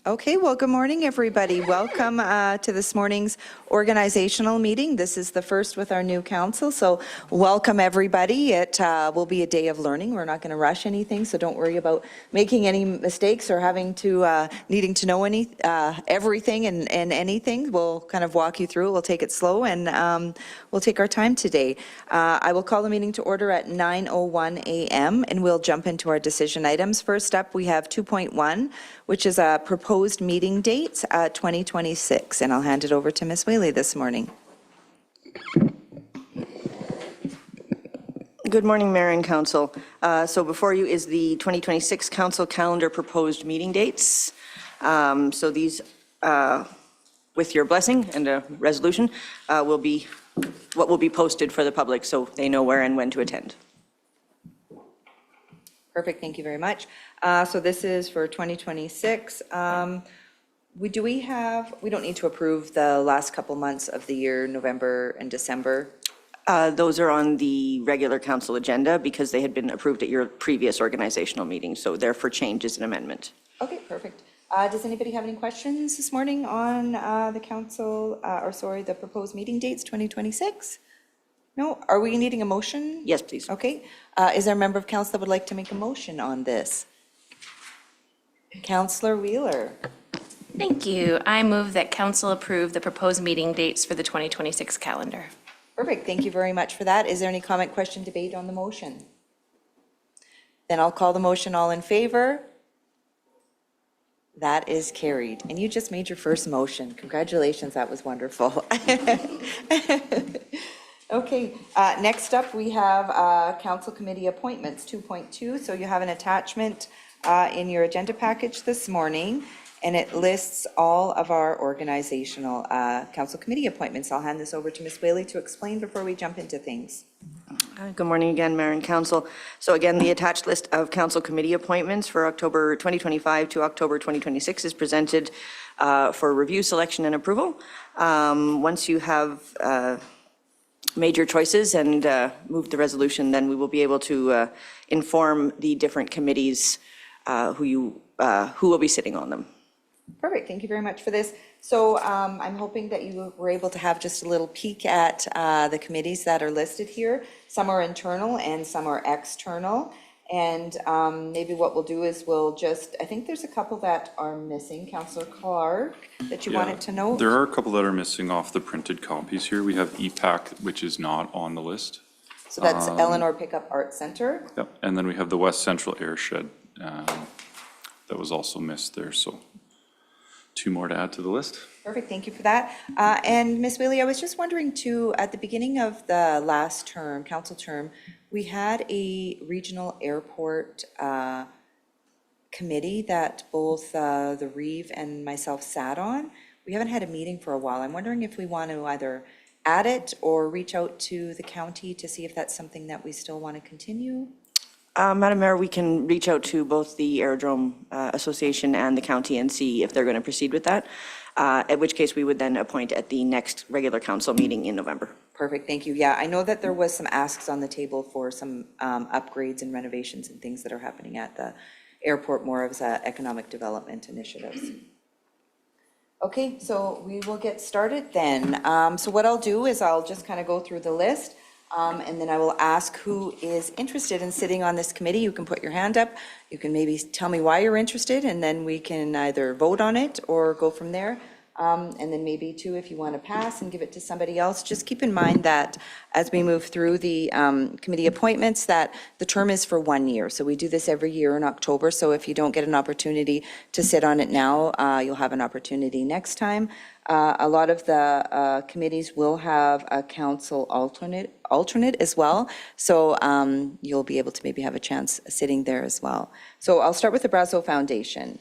Okay, well, good morning, everybody. Welcome to this morning's organizational meeting. This is the first with our new council, so welcome, everybody. It will be a day of learning. We're not going to rush anything, so don't worry about making any mistakes or having to needing to know everything and anything. We'll kind of walk you through it. We'll take it slow, and we'll take our time today. I will call the meeting to order at 9:01 a.m., and we'll jump into our decision items. First up, we have 2.1, which is a proposed meeting dates 2026, and I'll hand it over to Ms. Whaley this morning. Good morning, Mayor and Council. So before you is the 2026 Council calendar proposed meeting dates. So these, with your blessing and a resolution, will be what will be posted for the public so they know where and when to attend. Perfect, thank you very much. So this is for 2026. We don't need to approve the last couple months of the year, November and December. Those are on the regular council agenda because they had been approved at your previous organizational meeting, so they're for change as an amendment. Okay, perfect. Does anybody have any questions this morning on the the proposed meeting dates 2026? No? Are we needing a motion? Yes, please. Okay. Is there a member of council that would like to make a motion on this? Councillor Wheeler. Thank you. I move that council approve the proposed meeting dates for the 2026 calendar. Perfect. Thank you very much for that. Is there any comment, question, debate on the motion? Then I'll call the motion. All in favor? That is carried. And you just made your first motion. Congratulations. That was wonderful. Okay, next up we have council committee appointments 2.2. So you have an attachment in your agenda package this morning, and it lists all of our organizational council committee appointments. I'll hand this over to Ms. Whaley to explain before we jump into things. Good morning again, Mayor and Council. So again, the attached list of council committee appointments for October 2025 to October 2026 is presented for review, selection, and approval. Once you have made your choices and moved the resolution, then we will be able to inform the different committees who will be sitting on them. Perfect, thank you very much for this. So I'm hoping that you were able to have just a little peek at the committees that are listed here. Some are internal and some are external. And maybe what we'll do is I think there's a couple that are missing. Councillor Clark, that you wanted to know? There are a couple that are missing off the printed copies here. We have EPAC, which is not on the list. So that's Eleanor Pickup Art Center. Yep, and then we have the West Central Airshed that was also missed there, so 2 more to add to the list. Perfect, thank you for that. And Ms. Whaley, I was just wondering too, at the beginning of the last term, council term, we had a regional airport committee that both the Reeve and myself sat on. We haven't had a meeting for a while. I'm wondering if we want to either add it or reach out to the county to see if that's something that we still want to continue. Madam Mayor, we can reach out to both the Aerodrome Association and the county and see if they're going to proceed with that, at which case we would then appoint at the next regular council meeting in November. Perfect, thank you. Yeah, I know that there was some asks on the table for some upgrades and renovations and things that are happening at the airport, more of economic development initiatives. Okay, so we will get started then. So what I'll do is I'll just kind of go through the list. And then I will ask who is interested in sitting on this committee. You can put your hand up. You can maybe tell me why you're interested, and then we can either vote on it or go from there. And then maybe too, if you want to pass and give it to somebody else, just keep in mind that as we move through the committee appointments, that the term is for 1 year. So we do this every year in October. So if you don't get an opportunity to sit on it now, you'll have an opportunity next time. A lot of the committees will have a council alternate as well. So you'll be able to maybe have a chance sitting there as well. So I'll start with the Brazeau Foundation.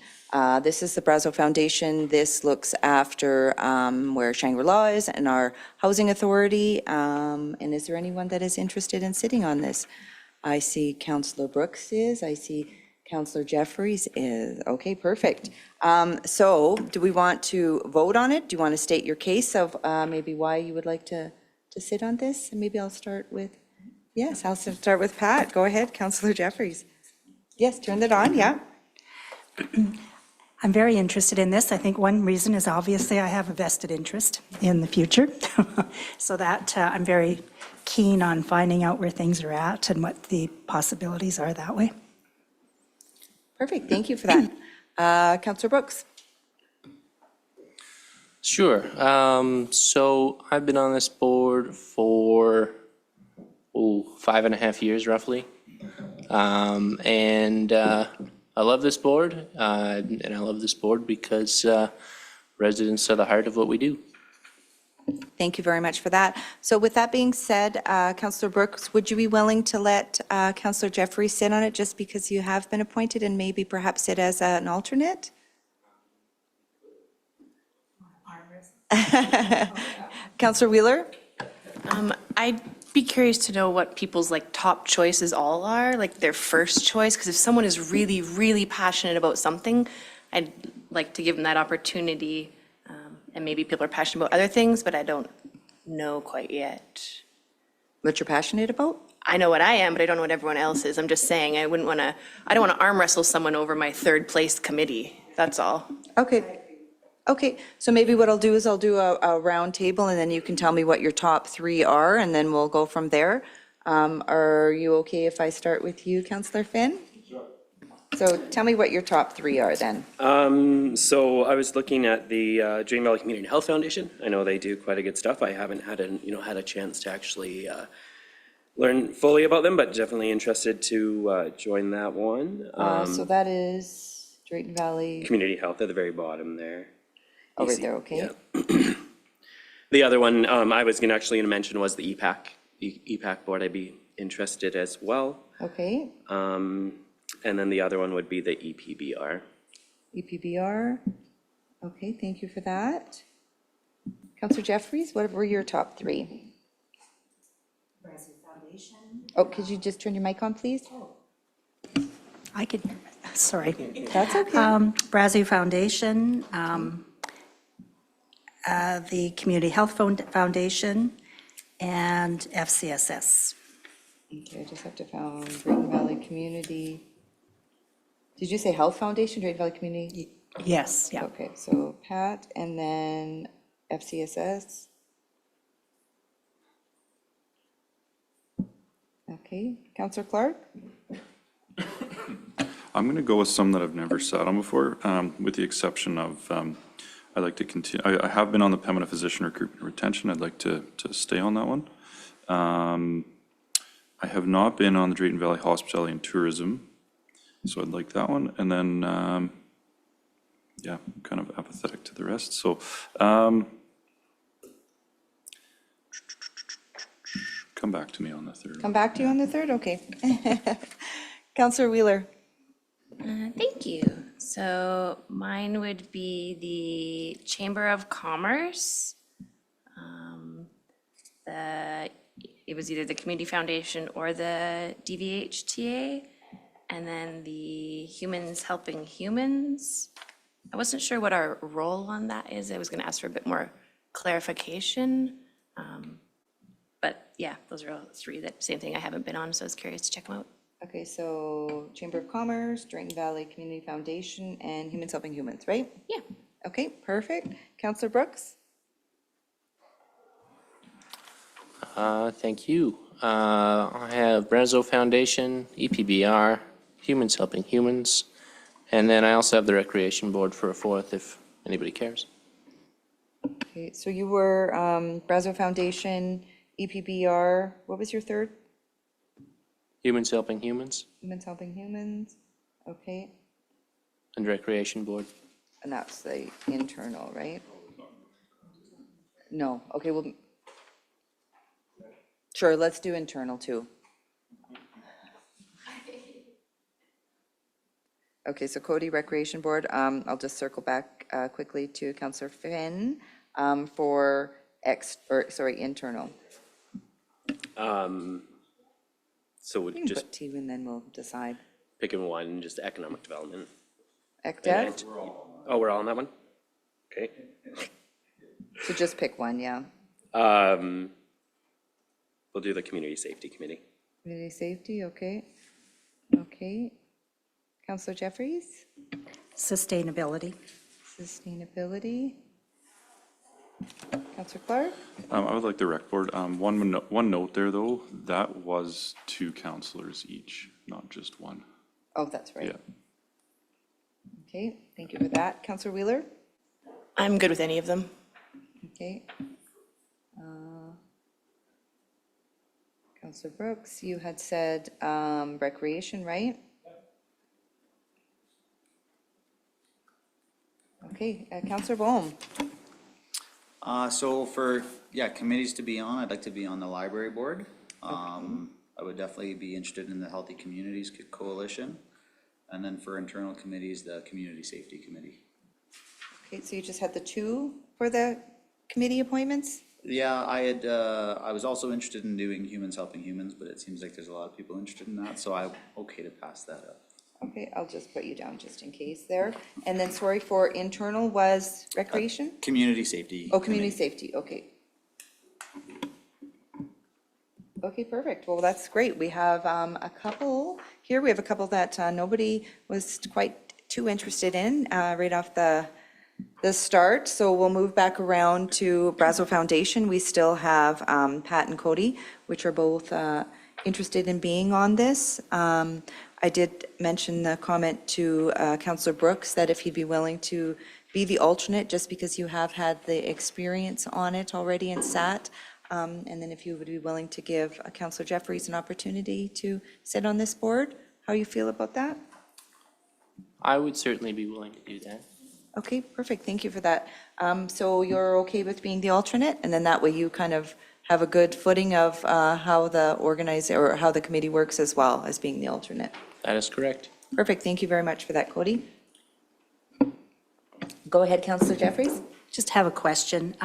This is the Brazeau Foundation. This looks after where Shangri-La is and our housing authority. And is there anyone that is interested in sitting on this? I see Councillor Brooks is. I see Councillor Jeffries is. Okay, perfect. So do we want to vote on it? Do you want to state your case of maybe why you would like to sit on this? And maybe I'll start with, yes, I'll start with Pat. Go ahead, Councillor Jeffries. Yes, turn it on, yeah. I'm very interested in this. I think one reason is obviously I have a vested interest in the future. So that I'm very keen on finding out where things are at and what the possibilities are that way. Perfect, thank you for that. Counselor Brooks? Sure. So I've been on this board for 5.5 years roughly. And I love this board, and I love this board because residents are the heart of what we do. Thank you very much for that. So with that being said, Counselor Brooks, would you be willing to let Counselor Jeffries sit on it just because you have been appointed and maybe perhaps sit as an alternate? Counselor Wheeler? I'd be curious to know what people's like top choices all are, like their first choice, because if someone is really, really passionate about something, I'd like to give them that opportunity. And maybe people are passionate about other things, but I don't know quite yet. What you're passionate about? I know what I am, but I don't know what everyone else is. I'm just saying, I don't want to arm wrestle someone over my third place committee, that's all. Okay. Okay, so maybe what I'll do is I'll do a round table and then you can tell me what your top three are and then we'll go from there. Are you okay if I start with you, Counselor Finn? Sure. So tell me what your top three are then. So I was looking at the Drayton Valley Community Health Foundation. I know they do quite a good stuff. I haven't had a chance to actually learn fully about them, but definitely interested to join that one. So that is Drayton Valley, Community Health at the very bottom there. over there, okay? Yeah. The other one I was actually gonna mention was the EPAC. EPAC board, I'd be interested as well. Okay, And then the other one would be the EPBR. EPBR, okay, thank you for that. Counselor Jeffries, what were your top three? Oh, could you just turn your mic on, please? I could, sorry. That's okay. Brazeau Foundation, the Community Health Foundation, and FCSS. Okay, I just have to find Drayton Valley Community. Did you say Health Foundation, Drayton Valley Community? Yes, yeah. Okay, so Pat, and then FCSS. Okay, Counselor Clark? I'm going to go with some that I've never sat on before, with the exception of, I'd like to continue, I have been on the Pembina Physician Recruitment and Retention. I'd like to stay on that one. I have not been on the Drayton Valley Hospitality and Tourism, so I'd like that one. And then, yeah, I'm kind of apathetic to the rest. So come back to me on the third. Come back to you on the third, okay. Counselor Wheeler? Thank you. So mine would be the Chamber of Commerce. It was either the Community Foundation or the DVHTA. And then the Humans Helping Humans. I wasn't sure what our role on that is. I was going to ask for a bit more clarification. But yeah, those are all three, that same thing I haven't been on, so I was curious to check them out. Okay, so Chamber of Commerce, Drayton Valley Community Foundation, and Humans Helping Humans, right? Yeah. Okay, perfect. Counselor Brooks? Thank you. I have Brazeau Foundation, EPBR, Humans Helping Humans, and then I also have the Recreation Board for a fourth if anybody cares. Okay, so you were Brazeau Foundation, EPBR, what was your third? Humans Helping Humans Humans Helping Humans, okay, and Recreation Board. and that's the internal, right? No, okay, well, sure, let's do internal too. Okay, so Cody, Recreation Board, I'll just circle back quickly to Counselor Finn for internal. So You we can just put two and then we'll decide. picking one, just economic development. ECDEV, Oh, we're all on that one? Okay. so just pick one, yeah. We'll do the Community Safety Committee. Community Safety, okay. Okay. Counselor Jeffries? Sustainability. Sustainability. Counselor Clark? I would like the rec board. One note there, though, that was 2 counselors each, not just one. Oh, that's right. Yeah. Okay, thank you for that. Counselor Wheeler? I'm good with any of them. Okay. Counselor Brooks, you had said recreation, right? Okay, Counselor Bohm? So for, committees to be on, I'd like to be on the library board. I would definitely be interested in the Healthy Communities Coalition. And then for internal committees, the Community Safety Committee. Okay, so you just had the 2 for the committee appointments? Yeah, I was also interested in doing Humans Helping Humans, but it seems like there's a lot of people interested in that, so I'm okay to pass that up. Okay, I'll just put you down just in case there. And then, sorry, for internal was recreation? Community Safety. Oh, community Committee. safety, okay. Okay, perfect. Well, that's great. We have a couple here. We have a couple that nobody was quite too interested in right off the start. So we'll move back around to Brazeau Foundation. We still have Pat and Cody, which are both interested in being on this. I did mention the comment to Councillor Brooks that if he'd be willing to be the alternate, just because you have had the experience on it already and sat. And then if you would be willing to give Councillor Jeffries an opportunity to sit on this board, how you feel about that? I would certainly be willing to do that. Okay, perfect. Thank you for that. So you're okay with being the alternate? And then that way you kind of have a good footing of how the committee works as well as being the alternate. That is correct. Perfect. Thank you very much for that, Cody. Go ahead, Councillor Jeffries. Just have a question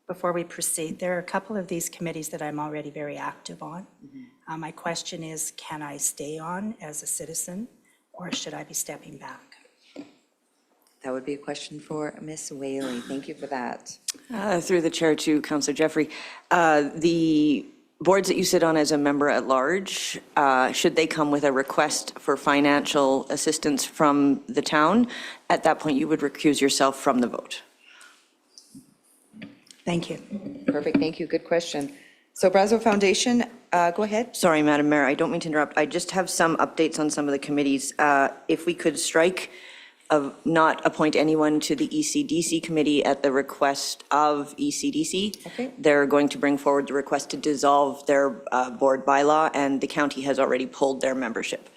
before we proceed. There are a couple of these committees that I'm already very active on. My question is, can I stay on as a citizen, or should I be stepping back? That would be a question for Ms. Whaley. Thank you for that. Through the chair to Councillor Jeffrey, the boards that you sit on as a member at large, should they come with a request for financial assistance from the town, at that point you would recuse yourself from the vote. Thank you. Perfect. Thank you. Good question. So Brazeau Foundation, go ahead. Sorry, Madam Mayor, I don't mean to interrupt. I just have some updates on some of the committees. If we could strike of not appoint anyone to the ECDC committee at the request of ECDC. Okay. They're going to bring forward the request to dissolve their board bylaw, and the county has already pulled their membership.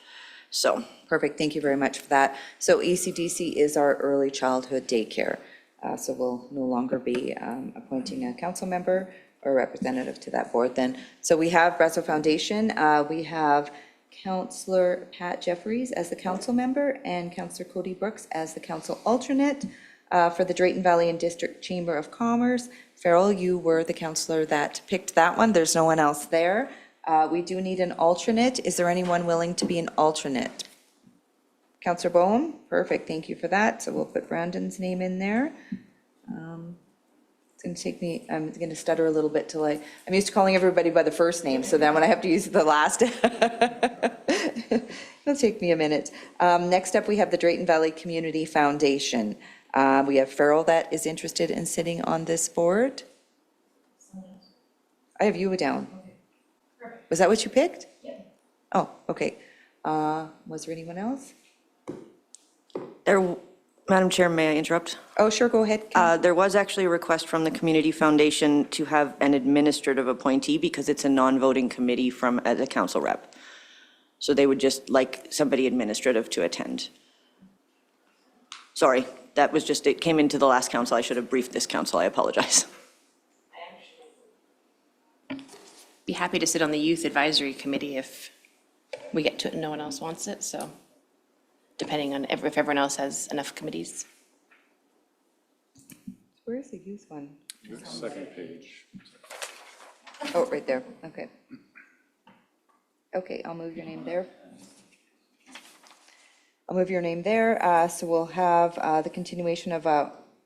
So, Perfect. Thank you very much for that. So ECDC is our early childhood daycare. So we'll no longer be appointing a council member or representative to that board then. So we have Brazeau Foundation. We have Councillor Pat Jeffries as the council member and Councillor Cody Brooks as the council alternate for the Drayton Valley and District Chamber of Commerce. Farrell, you were the councillor that picked that one. There's no one else there. We do need an alternate. Is there anyone willing to be an alternate? Councillor Bohm, perfect, thank you for that. So we'll put Brandon's name in there. It's gonna take me, I'm gonna stutter a little bit till I'm used to calling everybody by the first name, so then when I have to use the last, it'll take me a minute. Next up, we have the Drayton Valley Community Foundation. We have Farrell that is interested in sitting on this board. I have you down. Was that what you picked? Yeah. Oh, okay. Was there anyone else? Madam Chair, may I interrupt? Oh, sure, go ahead. There was actually a request from the Community Foundation to have an administrative appointee because it's a non-voting committee from as a council rep. So they would just like somebody administrative to attend. Sorry, that was just, it came into the last council. I should have briefed this council. I apologize. Be happy to sit on the Youth Advisory Committee if we get to it and no one else wants it, so depending on if everyone else has enough committees. Where's the youth one? Second page. Oh, right there, okay. Okay, I'll move your name there. I'll move your name there, so we'll have the continuation of,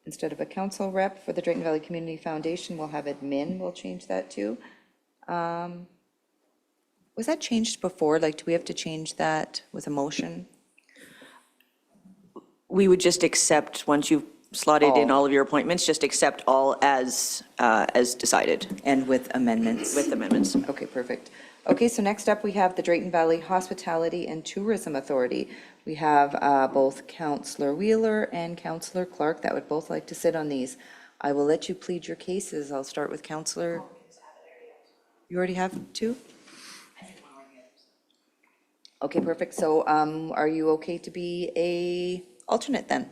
instead of a council rep for the Drayton Valley Community Foundation, we'll have admin, we'll change that too. Was that changed before? Like, do we have to change that with a motion? We would just accept, once you've slotted in all of your appointments, just accept all as decided And with amendments? with amendments. Okay, perfect. Okay, so next up, we have the Drayton Valley Hospitality and Tourism Authority. We have both Counselor Wheeler and Counselor Clark that would both like to sit on these. I will let you plead your cases. I'll start with Counselor. You already have two? Okay, perfect. So are you okay to be a alternate then?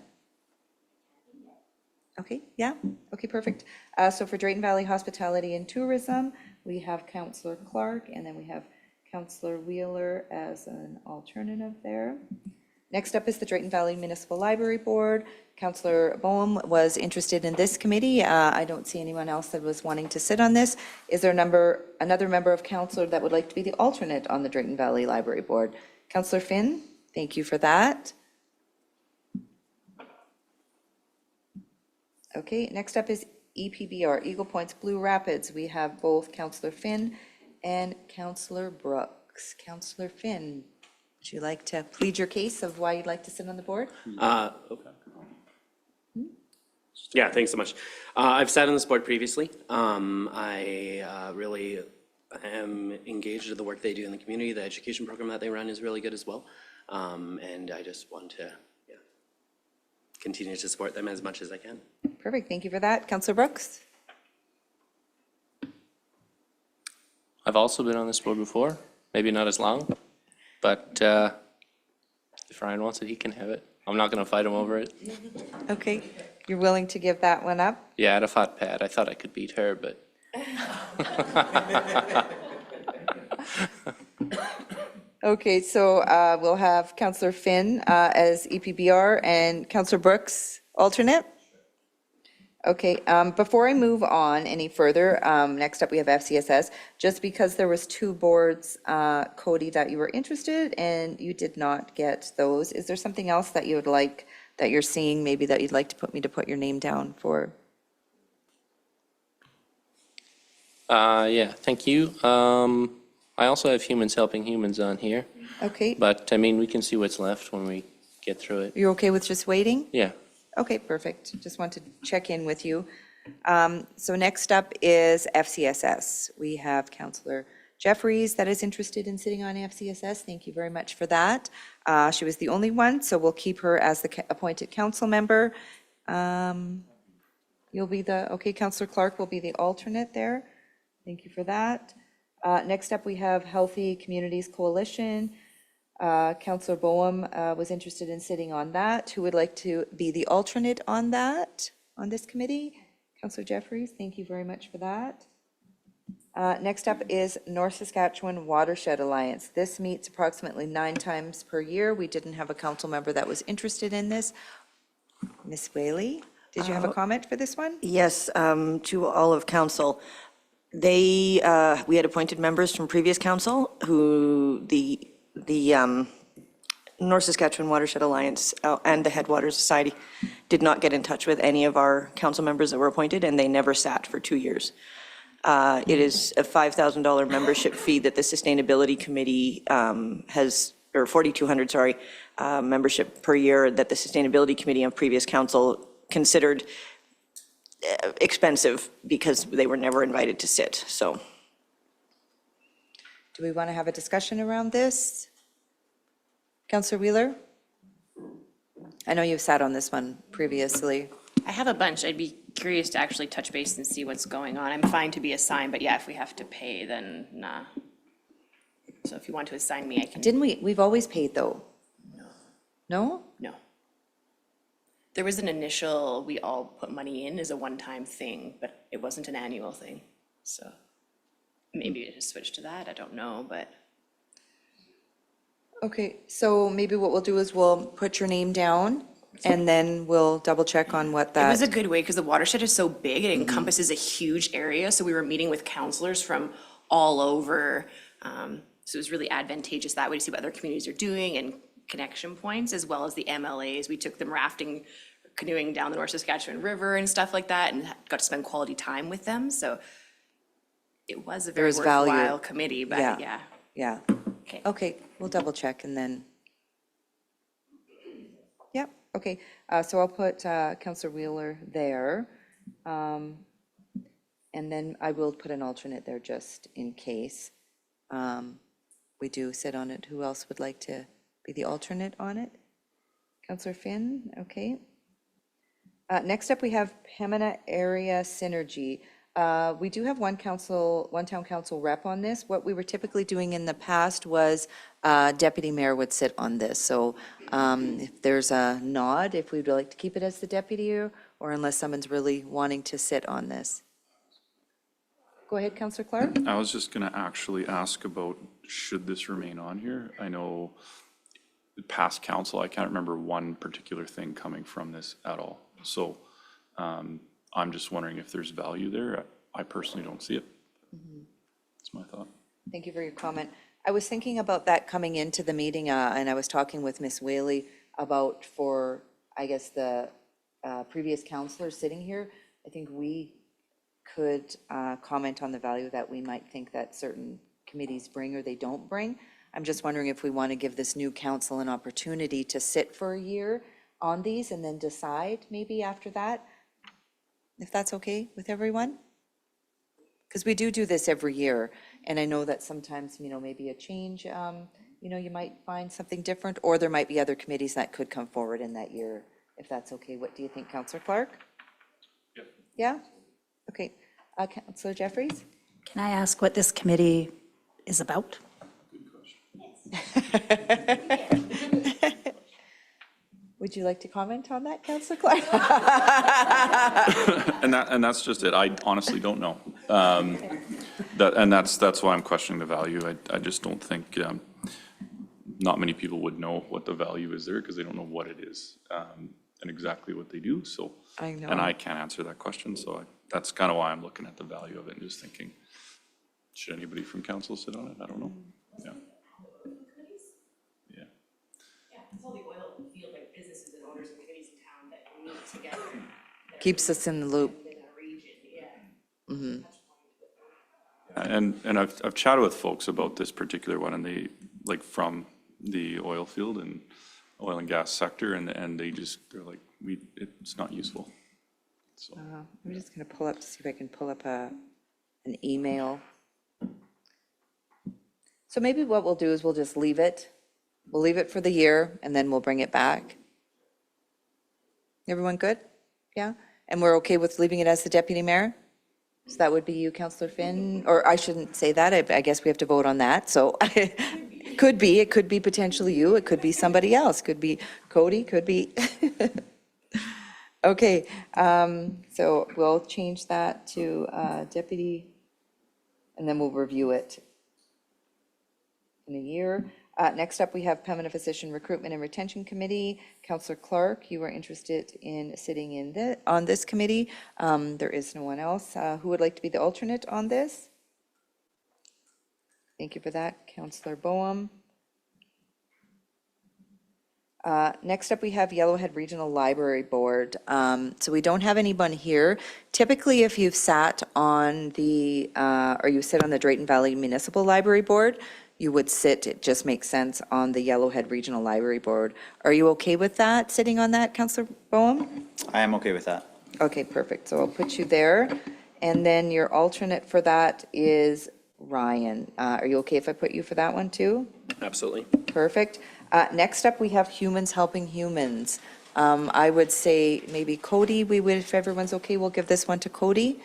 Okay, yeah, okay, perfect. So for Drayton Valley Hospitality and Tourism, we have Counselor Clark, and then we have Counselor Wheeler as an alternative there. Next up is the Drayton Valley Municipal Library Board. Counselor Boehm was interested in this committee. I don't see anyone else that was wanting to sit on this. Is there another member of council that would like to be the alternate on the Drayton Valley Library Board? Counselor Finn, thank you for that. Okay, next up is EPBR, Eagle Points Blue Rapids. We have both Counselor Finn and Counselor Brooks. Counselor Finn, would you like to plead your case of why you'd like to sit on the board? Yeah, thanks so much. I've sat on this board previously. I really am engaged in the work they do in the community. The education program that they run is really good as well. And I just want to continue to support them as much as I can. Perfect, thank you for that. Counselor Brooks? I've also been on this board before, maybe not as long, but if Ryan wants it, he can have it. I'm not going to fight him over it. Okay, you're willing to give that one up? Yeah, I had a fought Pat. I thought I could beat her, but Okay, so we'll have Counselor Finn as EPBR and Counselor Brooks alternate. Okay, before I move on any further, next up we have FCSS. Just because there was two boards, Cody, that you were interested and you did not get those, is there something else that you would like, that you're seeing maybe that you'd like to put your name down for? yeah, thank you. I also have Humans Helping Humans on here, Okay, but I mean, we can see what's left when we get through it. you're okay with just waiting? Yeah. Okay, perfect. Just want to check in with you. So next up is FCSS. We have Counselor Jeffries that is interested in sitting on FCSS. Thank you very much for that. She was the only one, so we'll keep her as the appointed council member. You'll be okay, Counselor Clark will be the alternate there. Thank you for that. Next up, we have Healthy Communities Coalition. Counselor Boehm was interested in sitting on that. Who would like to be the alternate on that, on this committee? Counselor Jeffries, thank you very much for that. Next up is North Saskatchewan Watershed Alliance. This meets approximately 9 times per year. We didn't have a council member that was interested in this. Ms. Whaley, did you have a comment for this one? Yes, to all of council. We had appointed members from previous council who the North Saskatchewan Watershed Alliance and the Headwaters Society did not get in touch with any of our council members that were appointed, and they never sat for 2 years. It is a $5,000 membership fee that the Sustainability Committee has, or $4,200, sorry, membership per year that the Sustainability Committee of previous council considered expensive because they were never invited to sit, so. Do we want to have a discussion around this? Counselor Wheeler? I know you've sat on this one previously. I have a bunch. I'd be curious to actually touch base and see what's going on. I'm fine to be assigned, but yeah, if we have to pay, then nah. So if you want to assign me, I can. Didn't we? We've always paid, though. No? No. There was an initial, we all put money in as a one-time thing, but it wasn't an annual thing. So maybe it just switched to that. I don't know, but. Okay, so maybe what we'll do is we'll put your name down and then we'll double check on what It was a that, good way because the watershed is so big, it encompasses a huge area. So we were meeting with counselors from all over. So it was really advantageous that way to see what other communities are doing and connection points, as well as the MLAs. We took them rafting, canoeing down the North Saskatchewan River and stuff like that, and got to spend quality time with them. So it was a very was value. worthwhile committee, but Yeah. yeah. yeah. Okay. Okay, we'll double check and then. Yep, Okay, so I'll put Counselor Wheeler there. And then I will put an alternate there just in case we do sit on it. Who else would like to be the alternate on it? Counselor Finn, okay. Next up, we have Pembina Area Synergy. We do have one town council rep on this. What we were typically doing in the past was deputy mayor would sit on this. So if there's a nod, if we'd like to keep it as the deputy, or unless someone's really wanting to sit on this. Go ahead, Counselor Clark. I was just going to actually ask about, should this remain on here? I know past council, I can't remember one particular thing coming from this at all. So I'm just wondering if there's value there. I personally don't see it. That's my thought. Thank you for your comment. I was thinking about that coming into the meeting, and I was talking with Ms. Whaley about for, I guess, the previous counselors sitting here. I think we could comment on the value that we might think that certain committees bring or they don't bring. I'm just wondering if we want to give this new council an opportunity to sit for a year on these and then decide maybe after that, if that's okay with everyone? Because we do this every year, and I know that sometimes, maybe a change, you might find something different, or there might be other committees that could come forward in that year, if that's okay. What do you think, Councillor Clark? Yep. Yeah? Okay. Councillor Jeffries? Can I ask what this committee is about? Would you like to comment on that, Councillor Clark? And that's just it. I honestly don't know. That's why I'm questioning the value. I just don't think, not many people would know what the value is there because they don't know what it is and exactly what they do. So, I know. and I can't answer that question. So that's kind of why I'm looking at the value of it and just thinking, should anybody from council sit on it? I don't know. Yeah. Yeah. It's all the oil field, like businesses and owners and committees in town that meet together. Keeps us in the loop. In a region, yeah. And I've chatted with folks about this particular one, and they, like, from the oil field and oil and gas sector, and they're like, it's not useful. So, I'm just going to pull up to see if I can pull up an email. So maybe what we'll do is we'll just leave it. We'll leave it for the year, and then we'll bring it back. Everyone good? Yeah? And we're okay with leaving it as the deputy mayor? So that would be you, Councillor Finn, or I shouldn't say that, I guess we have to vote on that, so it could be potentially you, it could be somebody else, could be Cody, could be. Okay, so we'll change that to deputy, and then we'll review it in a year. Next up, we have Pembina Physician Recruitment and Retention Committee. Councillor Clark, you are interested in sitting on this committee. There is no one else. Who would like to be the alternate on this? Thank you for that, Councillor Boehm. Next up, we have Yellowhead Regional Library Board. So we don't have anyone here. Typically, if you've sat on or you sit on the Drayton Valley Municipal Library Board, you would sit, it just makes sense, on the Yellowhead Regional Library Board. Are you okay with that, sitting on that, Councillor Boehm? I am okay with that. Okay, perfect. So I'll put you there. And then your alternate for that is Ryan. Are you okay if I put you for that one too? Absolutely. Perfect. Next up, we have Humans Helping Humans. I would say maybe Cody, if everyone's okay, we'll give this one to Cody.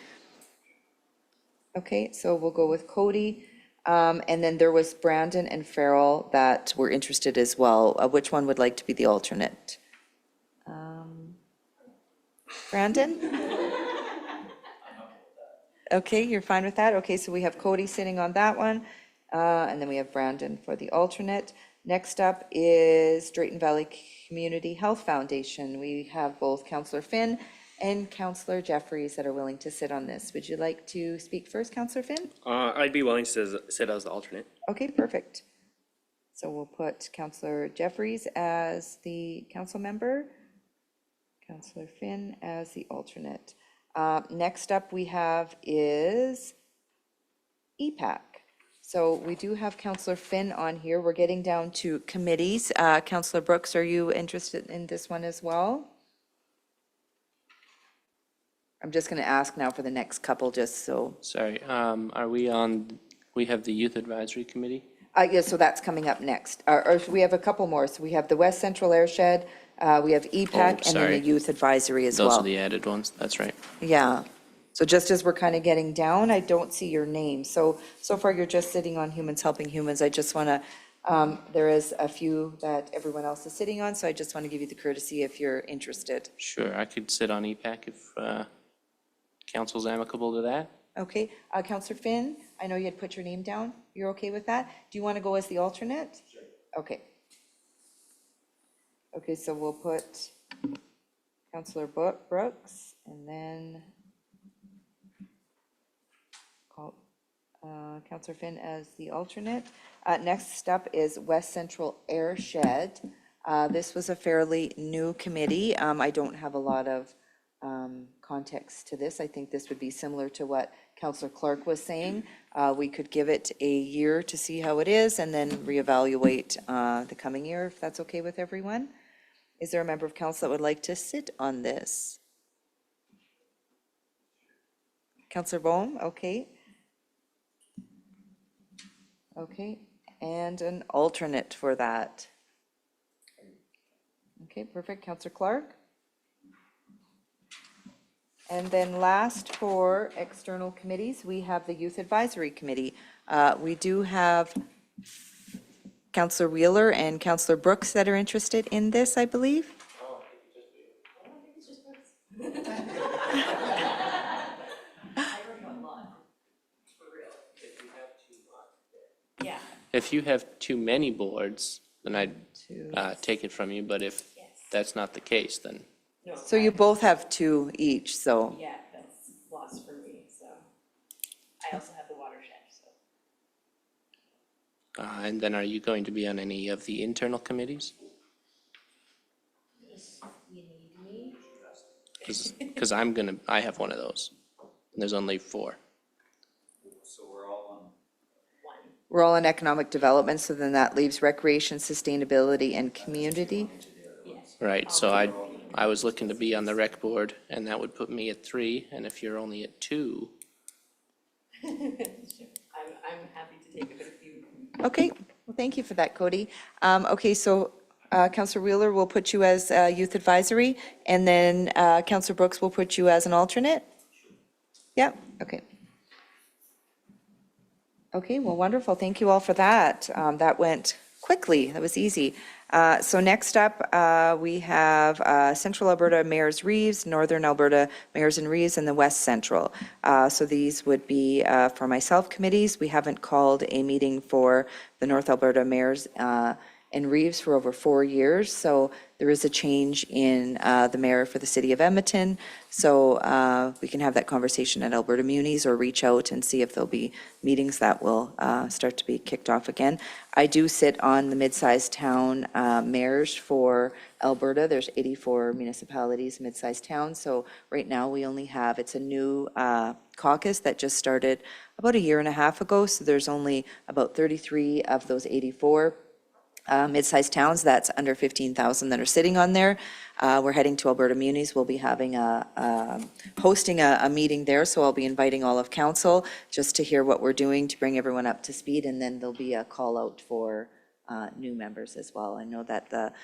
Okay, so we'll go with Cody. And then there was Brandon and Farrell that were interested as well. Which one would like to be the alternate? Brandon? Okay, you're fine with that? Okay, so we have Cody sitting on that one. And then we have Brandon for the alternate. Next up is Drayton Valley Community Health Foundation. We have both Councillor Finn and Councillor Jeffries that are willing to sit on this. Would you like to speak first, Councillor Finn? I'd be willing to sit as the alternate. Okay, perfect. So we'll put Councillor Jeffries as the council member, Councillor Finn as the alternate. Next up we have is EPAC. So we do have Counselor Finn on here. We're getting down to committees. Counselor Brooks, are you interested in this one as well? I'm just going to ask now for the next couple, just so. Sorry, are we on, we have the Youth Advisory Committee? Yeah, so that's coming up next. Or we have a couple more. So we have the West Central Airshed, we have EPAC, and then sorry. the Youth Advisory as well. Those are the added ones, that's right. Yeah. So just as we're kind of getting down, I don't see your name. So far you're just sitting on Humans Helping Humans. I just want to, there is a few that everyone else is sitting on, so I just want to give you the courtesy if you're interested. Sure, I could sit on EPAC if council's amicable to that. Okay, Counselor Finn, I know you had put your name down. You're okay with that? Do you want to go as the alternate? Sure. Okay. Okay, so we'll put Counselor Brooks and then call Counselor Finn as the alternate. Next up is West Central Airshed. This was a fairly new committee. I don't have a lot of context to this. I think this would be similar to what Counselor Clark was saying. We could give it a year to see how it is and then reevaluate the coming year, if that's okay with everyone. Is there a member of council that would like to sit on this? Counselor Bohm, okay. Okay, and an alternate for that. Okay, perfect. Counselor Clark? And then last for external committees, we have the Youth Advisory Committee. We do have Counselor Wheeler and Counselor Brooks that are interested in this, I believe. Yeah. If you have too many boards, then I'd take it from you, but if that's not the case, then So you both have two each, so. Yeah, that's lost for me, so. I also have the watershed, so. and then are you going to be on any of the internal committees? You need me? Because I have one of those. And there's only 4. So we're all on. One. We're all in economic development, so then that leaves recreation, sustainability, and community. Right, so I was looking to be on the rec board, and that would put me at 3, and if you're only at 2, I'm happy to take it if you. Okay, well, thank you for that, Cody. Okay, so Counselor Wheeler will put you as Youth Advisory, and then Counselor Brooks will put you as an alternate? Yeah, okay. Okay, well, wonderful. Thank you all for that. That went quickly. That was easy. So next up, we have Central Alberta Mayors Reeves, Northern Alberta Mayors and Reeves, and the West Central. So these would be for myself committees. We haven't called a meeting for the North Alberta Mayors and Reeves for over 4 years. So there is a change in the mayor for the city of Edmonton. So we can have that conversation at Alberta Munis or reach out and see if there'll be meetings that will start to be kicked off again. I do sit on the mid-sized town mayors for Alberta. There's 84 municipalities, mid-sized towns. So right now we only have, it's a new caucus that just started about a year and a half ago. So there's only about 33 of those 84 mid-sized towns that's under 15,000 that are sitting on there. We're heading to Alberta Munis. We'll be having hosting a meeting there, so I'll be inviting all of council just to hear what we're doing to bring everyone up to speed, and then there'll be a call out for new members as well. I know that the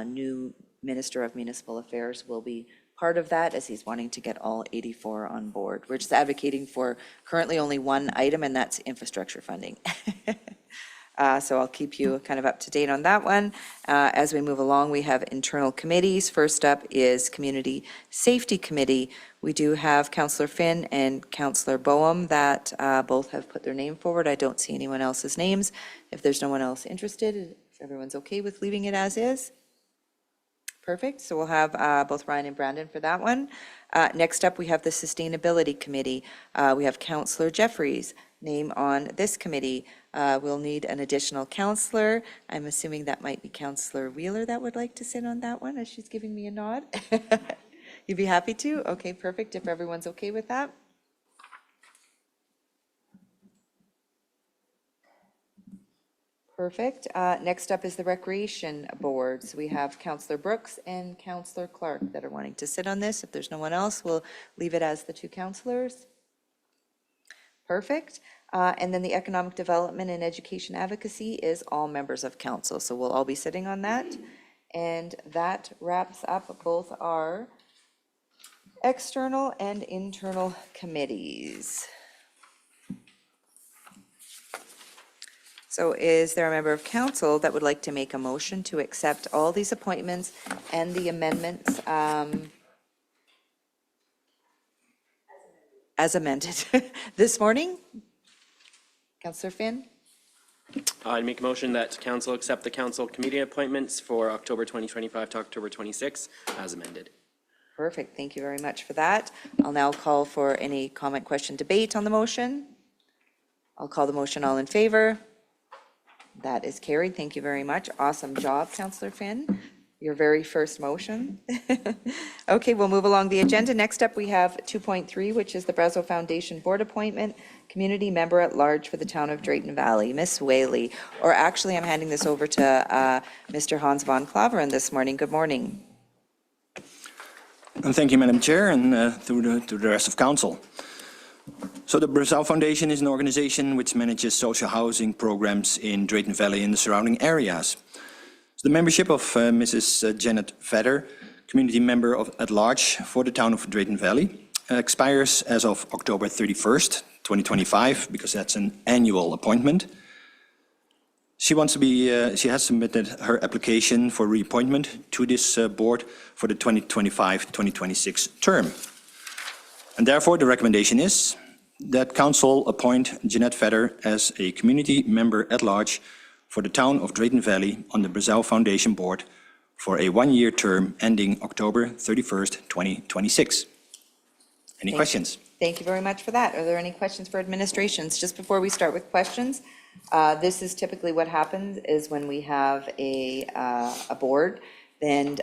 new Minister of Municipal Affairs will be part of that, as he's wanting to get all 84 on board. We're just advocating for currently only one item, and that's infrastructure funding. So I'll keep you kind of up to date on that one. As we move along, we have internal committees. First up is Community Safety Committee. We do have Councillor Finn and Councillor Boehm that both have put their name forward. I don't see anyone else's names. If there's no one else interested, if everyone's okay with leaving it as is. Perfect. So we'll have both Ryan and Brandon for that one. Next up, we have the Sustainability Committee. We have Councillor Jeffries' name on this committee. We'll need an additional councillor. I'm assuming that might be Councillor Wheeler that would like to sit on that one, as she's giving me a nod. You'd be happy to? Okay, perfect, if everyone's okay with that. Perfect. Next up is the Recreation Board. So we have Counselor Brooks and Counselor Clark that are wanting to sit on this. If there's no one else, we'll leave it as the two counselors. Perfect. And then the Economic Development and Education Advocacy is all members of council. So we'll all be sitting on that. And that wraps up both our external and internal committees. So is there a member of council that would like to make a motion to accept all these appointments and the amendments as amended this morning? Councillor Finn? I'd make a motion that council accept the council committee appointments for October 2025 to October 26 as amended. Perfect, thank you very much for that. I'll now call for any comment, question, debate on the motion. I'll call the motion, all in favor. That is carried, thank you very much. Awesome job, Councillor Finn. Your very first motion. Okay, we'll move along the agenda. Next up, we have 2.3, which is the Brazeau Foundation Board appointment, community member at large for the town of Drayton Valley, Miss Whaley. Or actually, I'm handing this over to Mr. Hans van Klaveren this morning. Good morning. And thank you, Madam Chair, and to the rest of council. So the Brazeau Foundation is an organization which manages social housing programs in Drayton Valley and the surrounding areas. The membership of Mrs. Janet Vedder, community member at large for the town of Drayton Valley, expires as of October 31st, 2025, because that's an annual appointment. She has submitted her application for reappointment to this board for the 2025-2026 term. And therefore, the recommendation is that council appoint Jeanette Vedder as a community member at large for the town of Drayton Valley on the Brazeau Foundation Board for a one-year term ending October 31st, 2026. Any questions? Thank you very much for that. Are there any questions for administrations? Just before we start with questions, this is typically what happens is when we have a board, then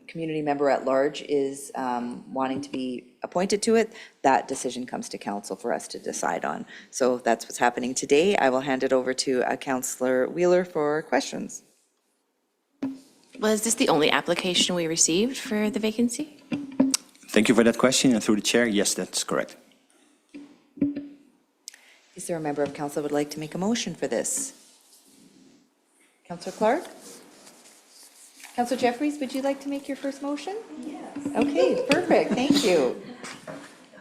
community member at large is wanting to be appointed to it, that decision comes to council for us to decide on. So that's what's happening today. I will hand it over to Councillor Wheeler for questions. Was this the only application we received for the vacancy? Thank you for that question, and through the chair, yes, that's correct. Is there a member of council that would like to make a motion for this? Councillor Clark? Councillor Jeffries, would you like to make your first motion? Yes. Okay, perfect, thank you.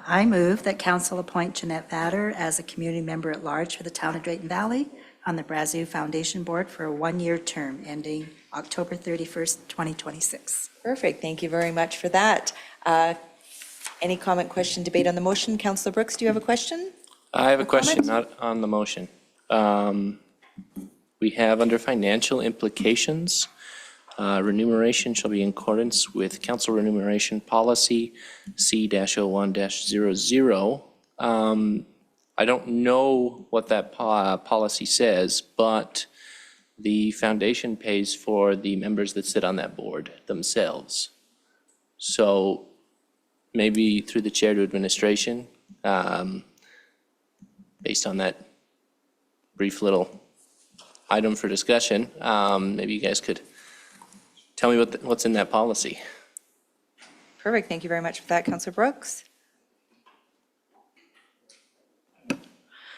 I move that council appoint Jeanette Vedder as a community member at large for the town of Drayton Valley on the Brazeau Foundation Board for a one-year term ending October 31st, 2026. Perfect, thank you very much for that. Any comment, question, debate on the motion? Councillor Brooks, do you have a question? I have a question, comment? not on the motion. We have under financial implications, remuneration shall be in accordance with council remuneration policy C-01-00. I don't know what that policy says, but the foundation pays for the members that sit on that board themselves. So maybe through the chair to administration, based on that brief little item for discussion, maybe you guys could tell me what's in that policy. Perfect, thank you very much for that, Councillor Brooks.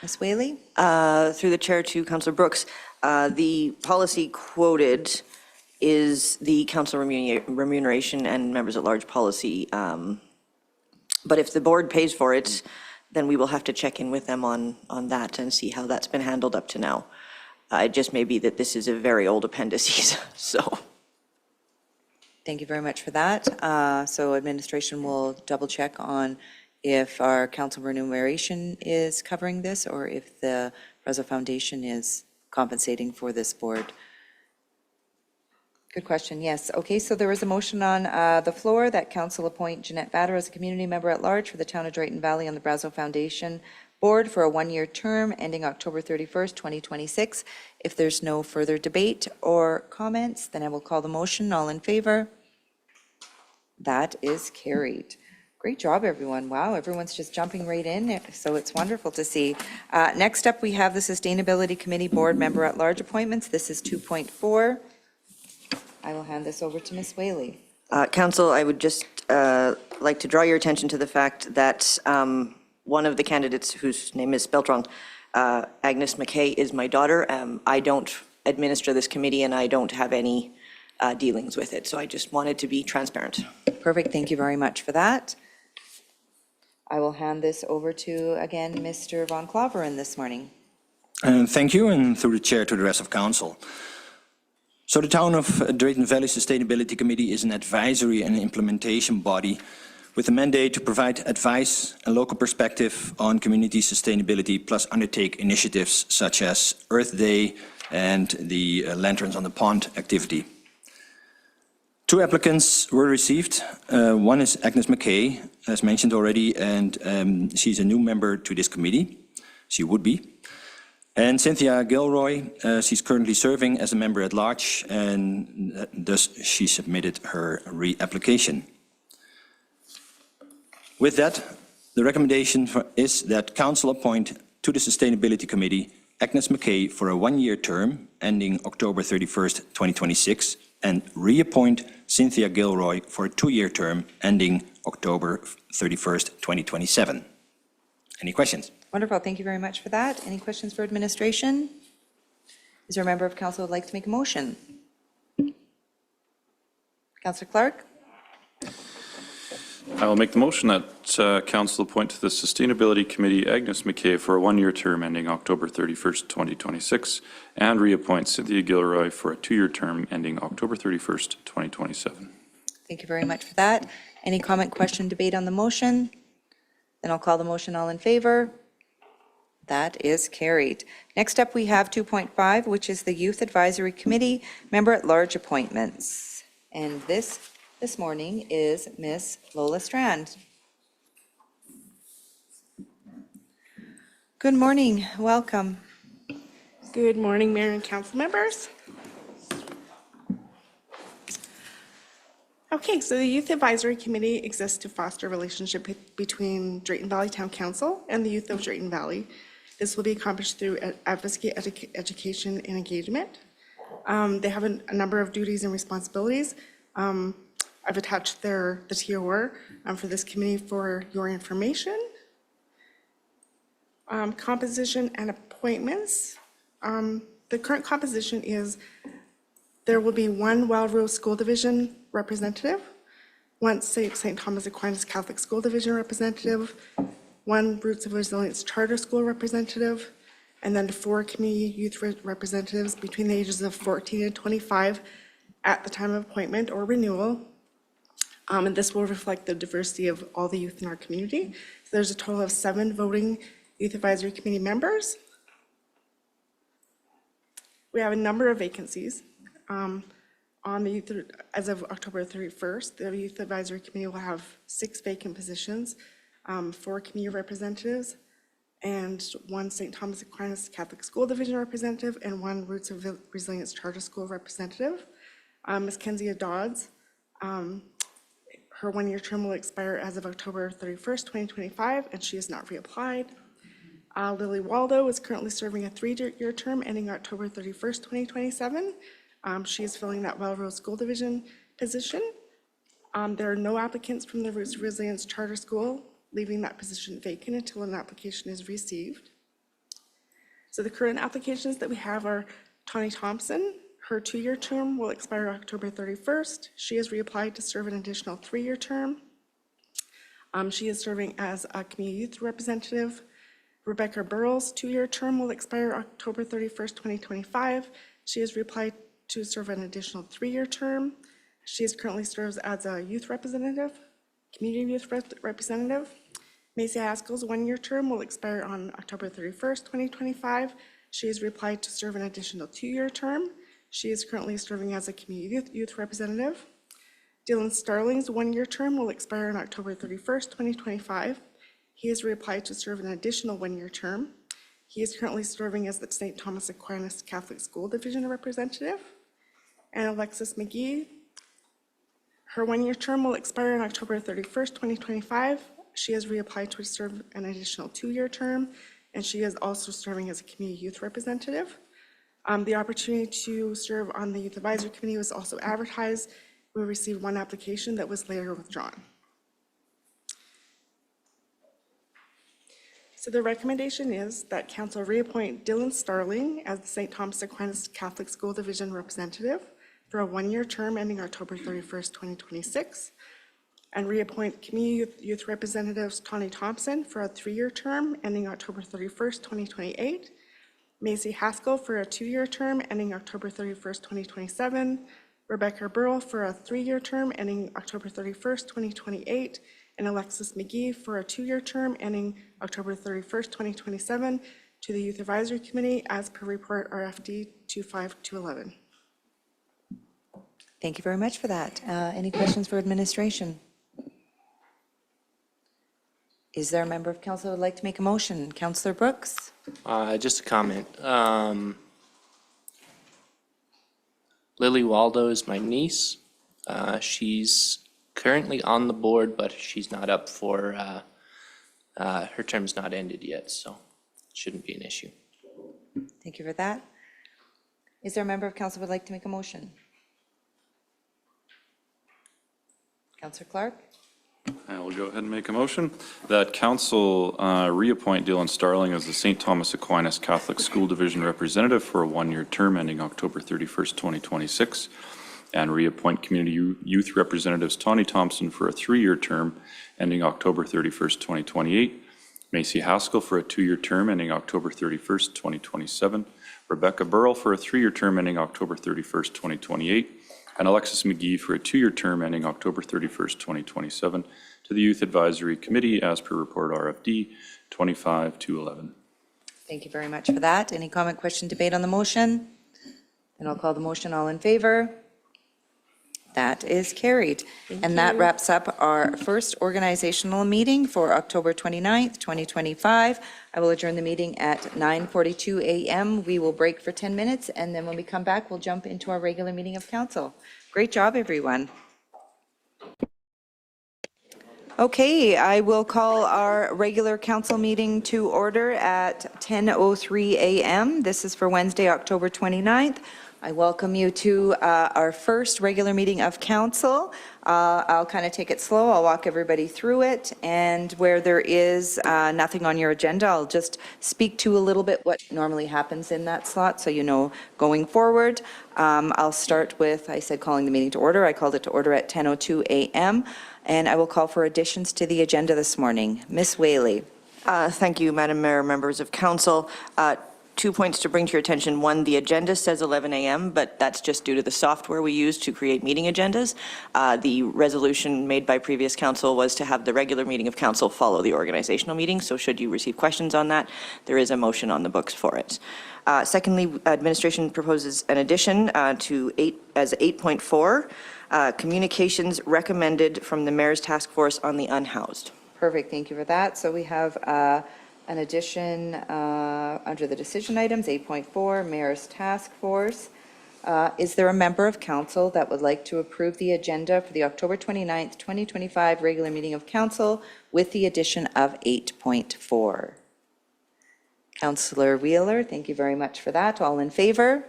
Ms. Whaley? Through the chair to Councillor Brooks, the policy quoted is the council remuneration and members at large policy. But if the board pays for it, then we will have to check in with them on that and see how that's been handled up to now. It just may be that this is a very old appendices, so. Thank you very much for that. So administration will double check on if our council remuneration is covering this or if the Brazeau Foundation is compensating for this board. Good question, yes. Okay, so there is a motion on the floor that council appoint Jeanette Vedder as a community member at large for the town of Drayton Valley on the Brazeau Foundation Board for a one-year term ending October 31st, 2026. If there's no further debate or comments, then I will call the motion. All in favor? That is carried. Great job, everyone. Wow, everyone's just jumping right in, so it's wonderful to see. Next up, we have the Sustainability Committee Board Member at Large appointments. This is 2.4. I will hand this over to Ms. Whaley. Council, I would just like to draw your attention to the fact that one of the candidates, whose name is spelled wrong, Agnes McKay, is my daughter. I don't administer this committee, and I don't have any dealings with it, so I just wanted to be transparent. Perfect, thank you very much for that. I will hand this over to, again, Mr. Von Claveren this morning. Thank you, and through the chair to the rest of council. So the Town of Drayton Valley Sustainability Committee is an advisory and implementation body with a mandate to provide advice and local perspective on community sustainability, plus undertake initiatives such as Earth Day and the Lanterns on the Pond activity. 2 applicants were received. One is Agnes McKay, as mentioned already, and she's a new member to this committee. She would be. And Cynthia Gilroy, she's currently serving as a member at large, and thus she submitted her re-application. With that, the recommendation is that council appoint to the Sustainability Committee Agnes McKay for a 1-year term ending October 31st, 2026, and reappoint Cynthia Gilroy for a 2-year term ending October 31st, 2027. Any questions? Wonderful, thank you very much for that. Any questions for administration? Is there a member of council who would like to make a motion? Councillor Clark? I will make the motion that council appoint to the Sustainability Committee Agnes McKay for a 1-year term ending October 31st, 2026, and reappoint Cynthia Gilroy for a 2-year term ending October 31st, 2027. Thank you very much for that. Any comment, question, debate on the motion? Then I'll call the motion. All in favor? That is carried. Next up, we have 2.5, which is the Youth Advisory Committee Member at Large appointments. And this morning is Ms. Lola Strand. Good morning, welcome. Good morning, Mayor and council members. Okay, so the Youth Advisory Committee exists to foster a relationship between Drayton Valley Town Council and the youth of Drayton Valley. This will be accomplished through advocacy, education, and engagement. They have a number of duties and responsibilities. I've attached the TOR for this committee for your information. Composition and appointments. The current composition is there will be 1 Wild Rose School Division representative, 1 St. Thomas Aquinas Catholic School Division representative, 1 Roots of Resilience Charter School representative, and then 4 community youth representatives between the ages of 14 and 25 at the time of appointment or renewal. And this will reflect the diversity of all the youth in our community. So there's a total of 7 voting Youth Advisory Committee members. We have a number of vacancies. On the youth, as of October 31st, the Youth Advisory Committee will have 6 vacant positions, 4 community representatives, and 1 St. Thomas Aquinas Catholic School Division representative, and 1 Roots of Resilience Charter School representative. Ms. Kenzia Dodds, her 1-year term will expire as of October 31st, 2025, and she has not reapplied. Lily Waldo is currently serving a 3-year term ending October 31st, 2027. She is filling that Wild Rose School Division position. There are no applicants from the Roots of Resilience Charter School, leaving that position vacant until an application is received. So the current applications that we have are Tawny Thompson. Her 2-year term will expire October 31st. She has reapplied to serve an additional 3-year term. She is serving as a community youth representative. Rebecca Burrell's 2-year term will expire October 31st, 2025. She has reapplied to serve an additional 3-year term. She currently serves as a youth representative, community youth representative. Macy Haskell's 1-year term will expire on October 31st, 2025. She has reapplied to serve an additional 2-year term. She is currently serving as a community youth representative. Dylan Starling's 1-year term will expire on October 31st, 2025. He has reapplied to serve an additional 1-year term. He is currently serving as the St. Thomas Aquinas Catholic School Division representative. And Alexis McGee, Her one-year term will expire on October 31st, 2025. She has reapplied to serve an additional two-year term, and she is also serving as a community youth representative. The opportunity to serve on the Youth Advisory Committee was also advertised. We received one application that was later withdrawn. So the recommendation is that council reappoint Dylan Starling as the St. Thomas Aquinas Catholic School Division representative for a one-year term ending October 31st, 2026, and reappoint community youth representatives Tawny Thompson for a three-year term ending October 31st, 2028, Macy Haskell for a two-year term ending October 31st, 2027, Rebecca Burrell for a three-year term ending October 31st, 2028, and Alexis McGee for a two-year term ending October 31st, 2027, to the Youth Advisory Committee as per report RFD 25211. Thank you very much for that. Any questions for administration? Is there a member of council who would like to make a motion? Councillor Brooks? Just a comment. Lily Waldo is my niece. She's currently on the board, but she's not up for, her term's not ended yet, so it shouldn't be an issue. Thank you for that. Is there a member of council who would like to make a motion? Councillor Clark? I will go ahead and make a motion that council reappoint Dylan Starling as the St. Thomas Aquinas Catholic School Division representative for a one-year term ending October 31st, 2026, and reappoint community youth representatives Tawny Thompson for a three-year term ending October 31st, 2028, Macy Haskell for a two-year term ending October 31st, 2027, Rebecca Burrell for a three-year term ending October 31st, 2028, and Alexis McGee for a two-year term ending October 31st, 2027, to the Youth Advisory Committee as per report RFD 25-11. Thank you very much for that. Any comment, question, debate on the motion? Then I'll call the motion. All in favor? That is carried. And that wraps up our first organizational meeting for October 29th, 2025. I will adjourn the meeting at 9:42 a.m. We will break for 10 minutes, and then when we come back, we'll jump into our regular meeting of council. Great job, everyone. Okay, I will call our regular council meeting to order at 10:03 a.m. This is for Wednesday, October 29th. I welcome you to our first regular meeting of council. I'll kind of take it slow. I'll walk everybody through it. And where there is nothing on your agenda, I'll just speak to a little bit what normally happens in that slot so you know going forward. I'll start with, I said calling the meeting to order. I called it to order at 10:02 a.m. And I will call for additions to the agenda this morning. Ms. Whaley. Thank you, Madam Mayor, members of council. 2 points to bring to your attention. One, the agenda says 11 a.m., but that's just due to the software we use to create meeting agendas. The resolution made by previous council was to have the regular meeting of council follow the organizational meeting, so should you receive questions on that, there is a motion on the books for it. Secondly, administration proposes an addition to 8.4, communications recommended from the Mayor's Task Force on the Unhoused. Perfect, thank you for that. So we have an addition under the decision items, 8.4, Mayor's Task Force. Is there a member of council that would like to approve the agenda for the October 29th, 2025 regular meeting of council with the addition of 8.4? Councillor Wheeler, thank you very much for that. All in favor?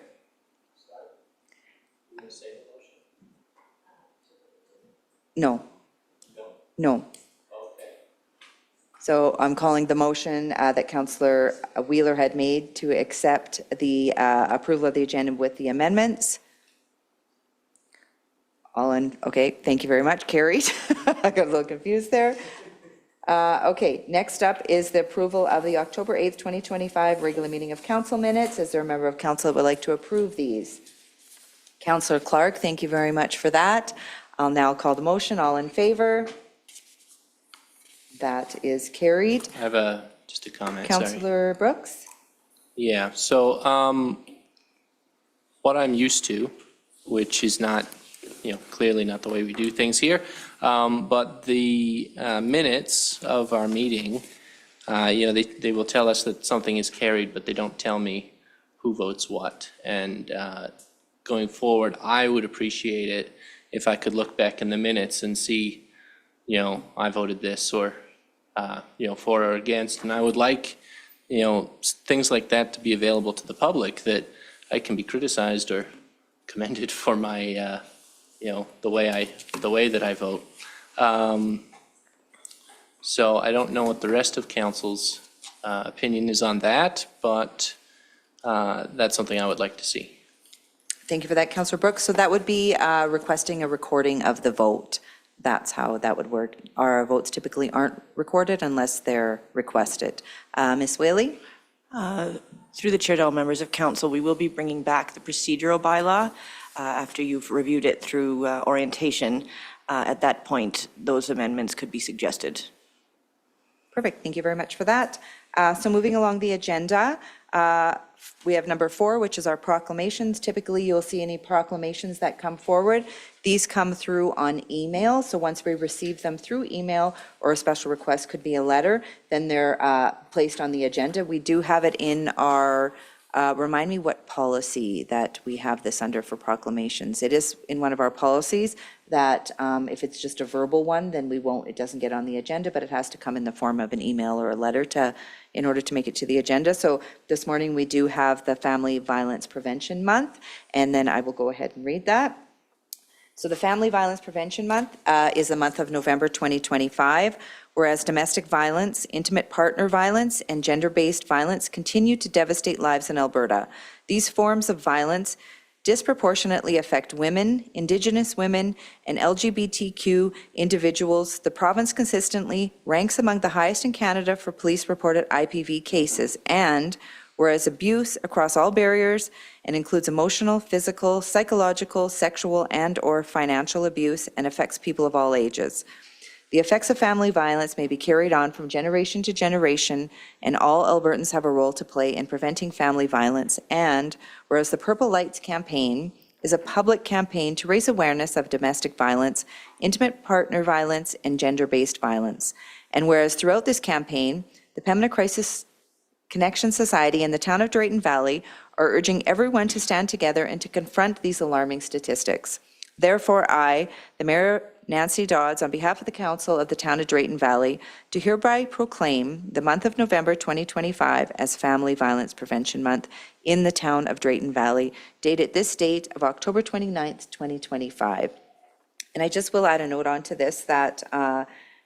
No. No. So I'm calling the motion that Councillor Wheeler had made to accept the approval of the agenda with the amendments. All in, okay, thank you very much, carried. I got a little confused there. Okay, next up is the approval of the October 8th, 2025 regular meeting of council minutes. Is there a member of council that would like to approve these? Councillor Clark, thank you very much for that. I'll now call the motion. All in favor? That is carried. I have just a comment, sorry. Councillor Brooks? Yeah, so what I'm used to, which is not, clearly not the way we do things here, but the minutes of our meeting, they will tell us that something is carried, but they don't tell me who votes what. And going forward, I would appreciate it if I could look back in the minutes and see, I voted this or, for or against. And I would like, things like that to be available to the public, that I can be criticized or commended for my, the way that I vote. So I don't know what the rest of council's opinion is on that, but that's something I would like to see. Thank you for that, Councillor Brooks. So that would be requesting a recording of the vote. That's how that would work. Our votes typically aren't recorded unless they're requested. Ms. Whaley? Through the chair to all members of council, we will be bringing back the procedural bylaw after you've reviewed it through orientation. At that point, those amendments could be suggested. Perfect, thank you very much for that. So moving along the agenda, we have number 4, which is our proclamations. Typically, you'll see any proclamations that come forward. These come through on email, so once we receive them through email, or a special request could be a letter, then they're placed on the agenda. We do have it in our, remind me what policy that we have this under for proclamations. It is in one of our policies that if it's just a verbal one, then it doesn't get on the agenda, but it has to come in the form of an email or a letter in order to make it to the agenda. So this morning, we do have the Family Violence Prevention Month, and then I will go ahead and read that. So the Family Violence Prevention Month is the month of November 2025, whereas domestic violence, intimate partner violence, and gender-based violence continue to devastate lives in Alberta. These forms of violence disproportionately affect women, Indigenous women, and LGBTQ individuals. The province consistently ranks among the highest in Canada for police-reported IPV cases, and whereas abuse across all barriers and includes emotional, physical, psychological, sexual, and/or financial abuse and affects people of all ages. The effects of family violence may be carried on from generation to generation, and all Albertans have a role to play in preventing family violence. And whereas the Purple Lights campaign is a public campaign to raise awareness of domestic violence, intimate partner violence, and gender-based violence. And whereas throughout this campaign, the Pembina Crisis Connection Society and the town of Drayton Valley are urging everyone to stand together and to confront these alarming statistics. Therefore, I, the Mayor Nancy Dodds, on behalf of the Council of the Town of Drayton Valley, do hereby proclaim the month of November 2025 as Family Violence Prevention Month in the Town of Drayton Valley, dated this date of October 29th, 2025. And I just will add a note onto this that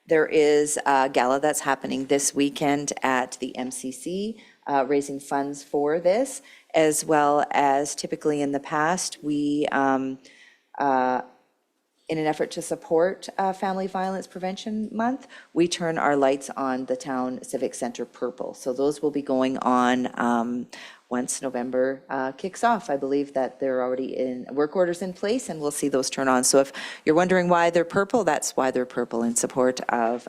there is a gala that's happening this weekend at the MCC, raising funds for this, as well as typically in the past, we in an effort to support Family Violence Prevention Month, we turn our lights on the Town Civic Center purple. So those will be going on once November kicks off. I believe that they're already in work orders in place, and we'll see those turn on. So if you're wondering why they're purple, that's why they're purple, in support of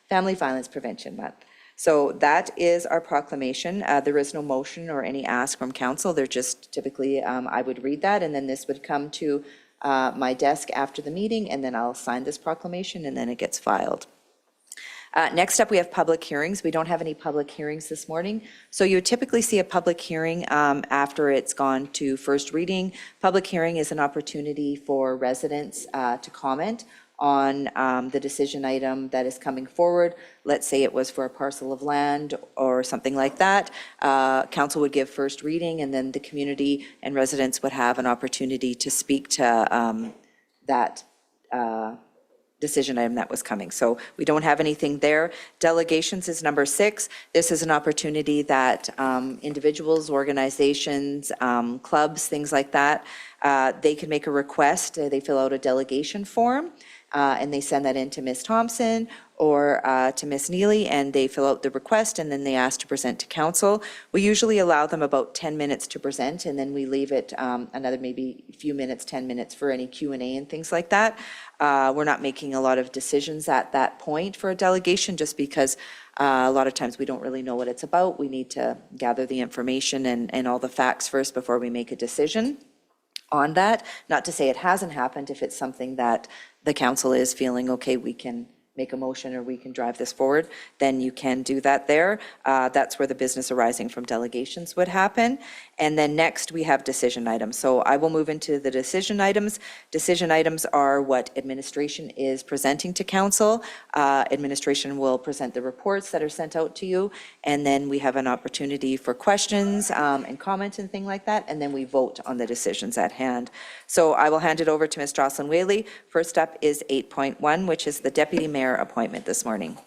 Family Violence Prevention Month. So that is our proclamation. There is no motion or any ask from council. They're just typically, I would read that, and then this would come to my desk after the meeting, and then I'll sign this proclamation, and then it gets filed. Next up, we have public hearings. We don't have any public hearings this morning. So you would typically see a public hearing after it's gone to first reading. Public hearing is an opportunity for residents to comment on the decision item that is coming forward. Let's say it was for a parcel of land or something like that. Council would give first reading, and then the community and residents would have an opportunity to speak to that decision item that was coming. So we don't have anything there. Delegations is number 6. This is an opportunity that individuals, organizations, clubs, things like that, they can make a request. They fill out a delegation form, and they send that in to Ms. Thompson or to Ms. Neely, and they fill out the request, and then they ask to present to council. We usually allow them about 10 minutes to present, and then we leave it another maybe a few minutes, 10 minutes for any Q&A and things like that. We're not making a lot of decisions at that point for a delegation, just because a lot of times we don't really know what it's about. We need to gather the information and all the facts first before we make a decision on that. Not to say it hasn't happened if it's something that the council is feeling, okay, we can make a motion or we can drive this forward, then you can do that there. That's where the business arising from delegations would happen. And then next, we have decision items. So I will move into the decision items. Decision items are what administration is presenting to council. Administration will present the reports that are sent out to you, and then we have an opportunity for questions and comments and things like that, and then we vote on the decisions at hand. So I will hand it over to Ms. Jocelyn Whaley. First up is 8.1, which is the deputy mayor appointment this morning.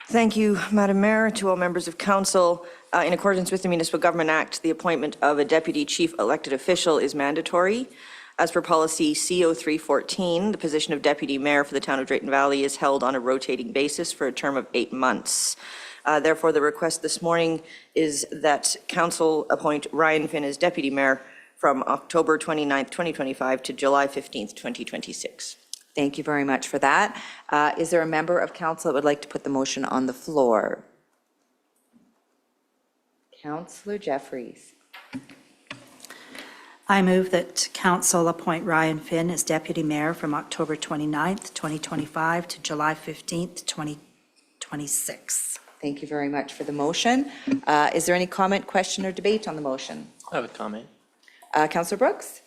Thank you, Madam Mayor, to all members of council. In accordance with the Municipal Government Act, the appointment of a deputy chief elected official is mandatory. As per policy CO314, the position of deputy mayor for the town of Drayton Valley is held on a rotating basis for a term of 8 months. Therefore, the request this morning is that council appoint Ryan Finn as deputy mayor from October 29th, 2025 to July 15th, 2026. Thank you very much for that. Is there a member of council that would like to put the motion on the floor? Councillor Jeffries. I move that council appoint Ryan Finn as deputy mayor from October 29th, 2025 to July 15th, 2026. Thank you very much for the motion. Is there any comment, question, or debate on the motion? I have a comment. Councillor Brooks?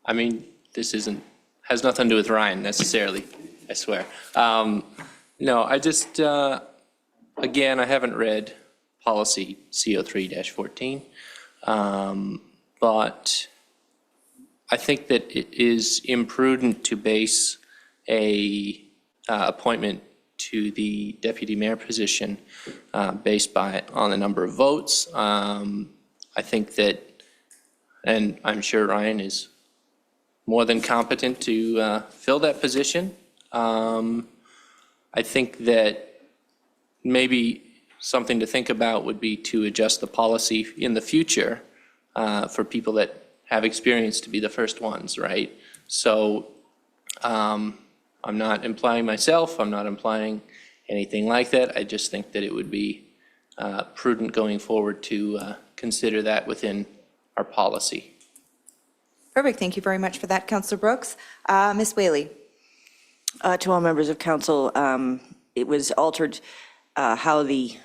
I mean, this has nothing to do with Ryan necessarily, I swear. No, I just, again, I haven't read policy CO3-14, but I think that it is imprudent to base a appointment to the deputy mayor position based on the number of votes. I think that, and I'm sure Ryan is more than competent to fill that position. I think that maybe something to think about would be to adjust the policy in the future for people that have experience to be the first ones, right? So I'm not implying myself, I'm not implying anything like that. I just think that it would be prudent going forward to consider that within our policy. Perfect. Thank you very much for that, Councillor Brooks. Ms. Whaley? To all members of council, it was altered how the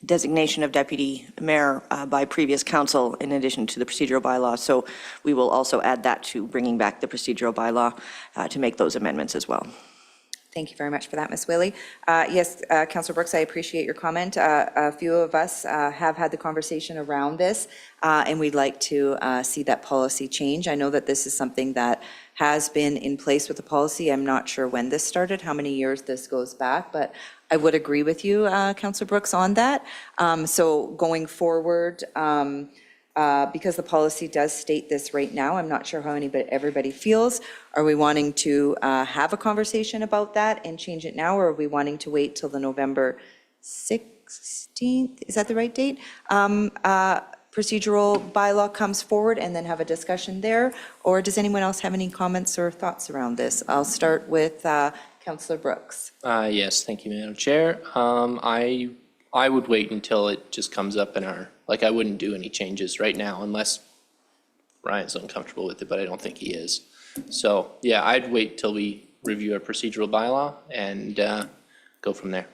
designation of deputy mayor by previous council in addition to the procedural bylaw. So we will also add that to bringing back the procedural bylaw to make those amendments as well. Thank you very much for that, Ms. Whaley. Yes, Councillor Brooks, I appreciate your comment. A few of us have had the conversation around this, and we'd like to see that policy change. I know that this is something that has been in place with the policy. I'm not sure when this started, how many years this goes back, but I would agree with you, Councillor Brooks, on that. So going forward, because the policy does state this right now, I'm not sure how everybody feels. Are we wanting to have a conversation about that and change it now, or are we wanting to wait till the November 16th? Is that the right date? Procedural bylaw comes forward and then have a discussion there? Or does anyone else have any comments or thoughts around this? I'll start with Councillor Brooks. Yes, thank you, Madam Chair. I would wait until it just comes up in our, like, I wouldn't do any changes right now unless Ryan's uncomfortable with it, but I don't think he is. So, yeah, I'd wait till we review our procedural bylaw and go from there.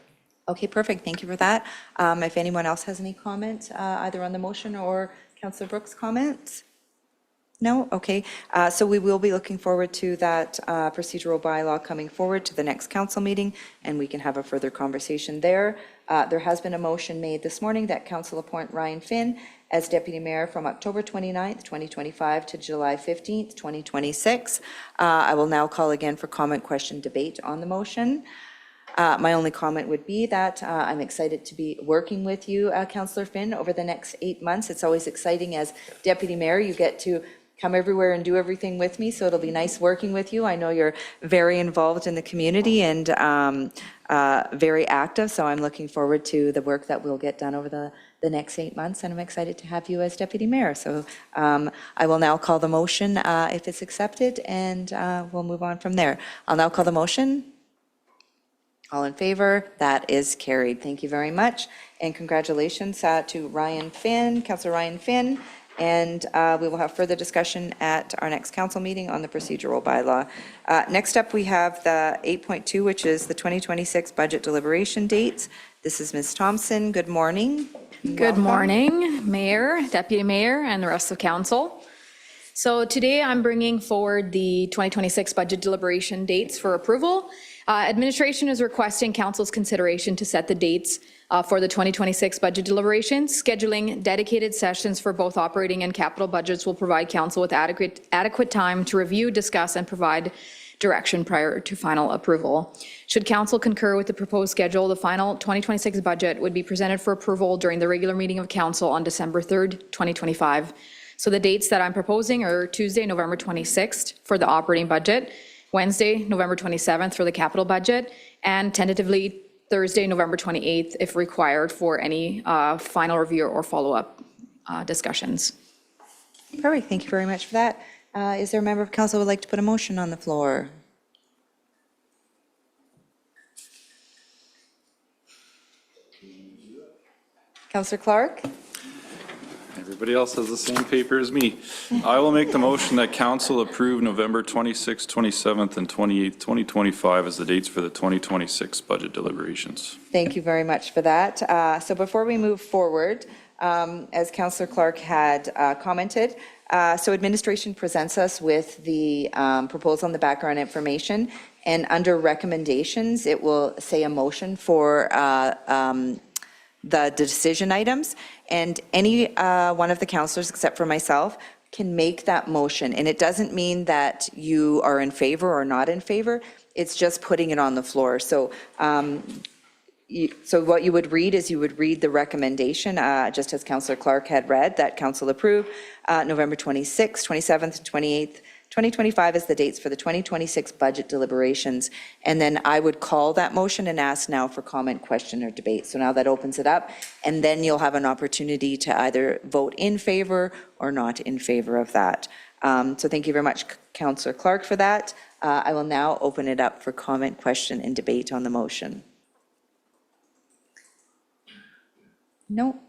Okay, perfect. Thank you for that. If anyone else has any comments, either on the motion or Councillor Brooks' comments? No? Okay. So we will be looking forward to that procedural bylaw coming forward to the next council meeting, and we can have a further conversation there. There has been a motion made this morning that council appoint Ryan Finn as deputy mayor from October 29th, 2025 to July 15th, 2026. I will now call again for comment, question, debate on the motion. My only comment would be that I'm excited to be working with you, Councillor Finn, over the next 8 months. It's always exciting as deputy mayor. You get to come everywhere and do everything with me, so it'll be nice working with you. I know you're very involved in the community and very active, so I'm looking forward to the work that we'll get done over the next 8 months, and I'm excited to have you as deputy mayor. So I will now call the motion if it's accepted, and we'll move on from there. I'll now call the motion. All in favor? That is carried. Thank you very much, and congratulations to Ryan Finn, Councillor Ryan Finn, and we will have further discussion at our next council meeting on the procedural bylaw. Next up, we have the 8.2, which is the 2026 budget deliberation dates. This is Ms. Thompson. Good morning. Good morning, Mayor, Deputy Mayor, and the rest of council. So today I'm bringing forward the 2026 budget deliberation dates for approval. Administration is requesting council's consideration to set the dates for the 2026 budget deliberations. Scheduling dedicated sessions for both operating and capital budgets will provide council with adequate time to review, discuss, and provide direction prior to final approval. Should council concur with the proposed schedule, the final 2026 budget would be presented for approval during the regular meeting of council on December 3rd, 2025. So the dates that I'm proposing are Tuesday, November 26th for the operating budget, Wednesday, November 27th for the capital budget, and tentatively Thursday, November 28th, if required for any final review or follow-up discussions. Perfect. Thank you very much for that. Is there a member of council who would like to put a motion on the floor? Councillor Clark? Everybody else has the same paper as me. I will make the motion that council approve November 26th, 27th, and 28th, 2025 as the dates for the 2026 budget deliberations. Thank you very much for that. So before we move forward, as Councillor Clark had commented, so administration presents us with the proposal and the background information, and under recommendations, it will say a motion for the decision items, and any one of the councillors, except for myself, can make that motion. And it doesn't mean that you are in favor or not in favor, it's just putting it on the floor. So so what you would read is you would read the recommendation, just as Councillor Clark had read, that council approved November 26th, 27th, and 28th, 2025 is the dates for the 2026 budget deliberations. And then I would call that motion and ask now for comment, question, or debate. So now that opens it up, and then you'll have an opportunity to either vote in favor or not in favor of that. So thank you very much, Councillor Clark, for that. I will now open it up for comment, question, and debate on the motion. No.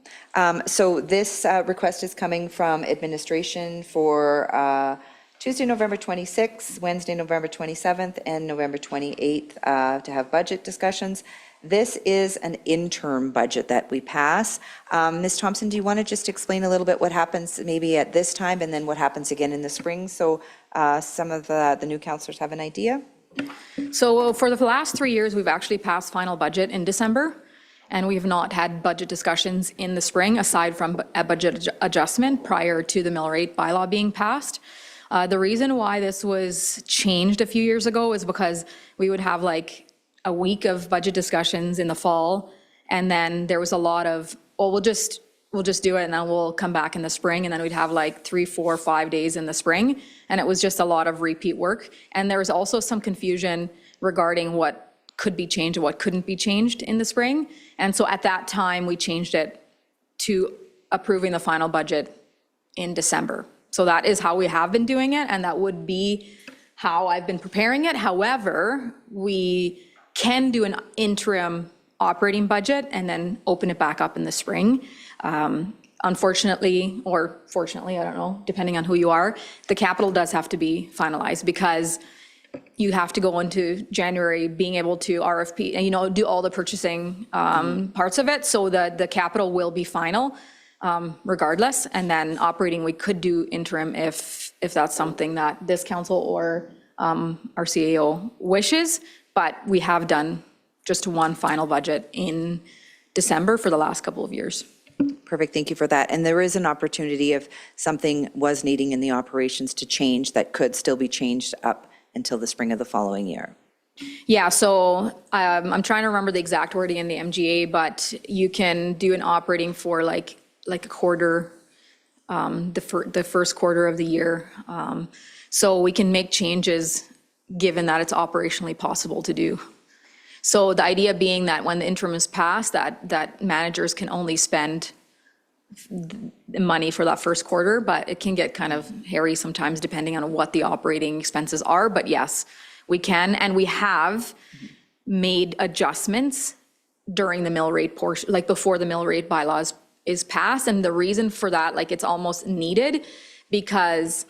So this request is coming from administration for Tuesday, November 26th, Wednesday, November 27th, and November 28th to have budget discussions. This is an interim budget that we pass. Ms. Thompson, do you want to just explain a little bit what happens maybe at this time and then what happens again in the spring, so some of the new councillors have an idea? So for the last 3 years, we've actually passed final budget in December, and we have not had budget discussions in the spring, aside from a budget adjustment prior to the mill rate bylaw being passed. The reason why this was changed a few years ago is because we would have like a week of budget discussions in the fall, and then there was a lot of, well, we'll just do it and then we'll come back in the spring, and then we'd have like 3, 4, 5 days in the spring, and it was just a lot of repeat work. And there was also some confusion regarding what could be changed and what couldn't be changed in the spring. And so at that time, we changed it to approving the final budget in December. So that is how we have been doing it, and that would be how I've been preparing it. However, we can do an interim operating budget and then open it back up in the spring. Unfortunately, or fortunately, I don't know, depending on who you are, the capital does have to be finalized, because you have to go into January being able to RFP and, do all the purchasing parts of it. So the capital will be final regardless. And then operating, we could do interim if that's something that this council or our CAO wishes. But we have done just one final budget in December for the last couple of years. Perfect, thank you for that. And there is an opportunity if something was needing in the operations to change, that could still be changed up until the spring of the following year. Yeah, so I'm trying to remember the exact wording in the MGA, but you can do an operating for like a quarter, the first quarter of the year. So we can make changes given that it's operationally possible to do. So the idea being that when the interim is passed, that managers can only spend the money for that first quarter, but it can get kind of hairy sometimes depending on what the operating expenses are. But yes, we can, and we have made adjustments during the mill rate portion, like before the mill rate bylaws is passed. And the reason for that, like, it's almost needed because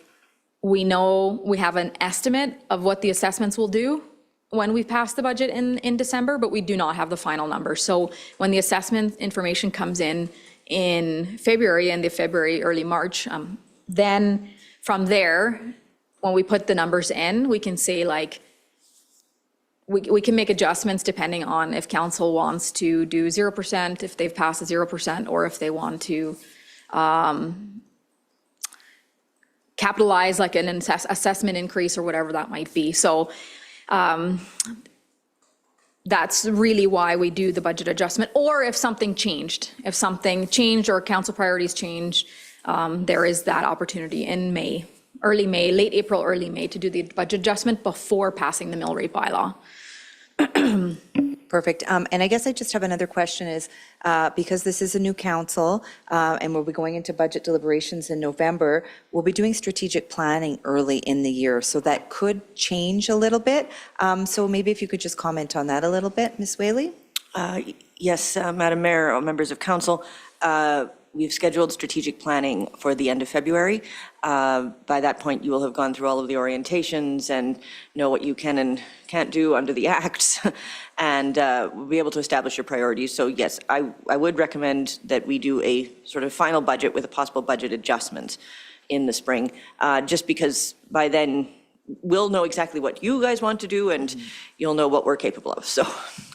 we know we have an estimate of what the assessments will do when we pass the budget in December, but we do not have the final number. So when the assessment information comes in February, end of February, early March, then from there, when we put the numbers in, we can say, like, we can make adjustments depending on if council wants to do 0%, if they've passed a 0%, or if they want to capitalize like an assessment increase or whatever that might be. So that's really why we do the budget adjustment. Or if something changed or council priorities change, there is that opportunity in May, early May, late April, early May, to do the budget adjustment before passing the mill rate bylaw. Perfect. And I guess I just have another question is, because this is a new council, and we'll be going into budget deliberations in November, we'll be doing strategic planning early in the year, so that could change a little bit. So maybe if you could just comment on that a little bit, Ms. Whaley? Yes, Madam Mayor, or members of council, we've scheduled strategic planning for the end of February. By that point, you will have gone through all of the orientations and know what you can and can't do under the acts, and we'll be able to establish your priorities. So yes, I would recommend that we do a sort of final budget with a possible budget adjustment in the spring, just because by then we'll know exactly what you guys want to do, and you'll know what we're capable of, so.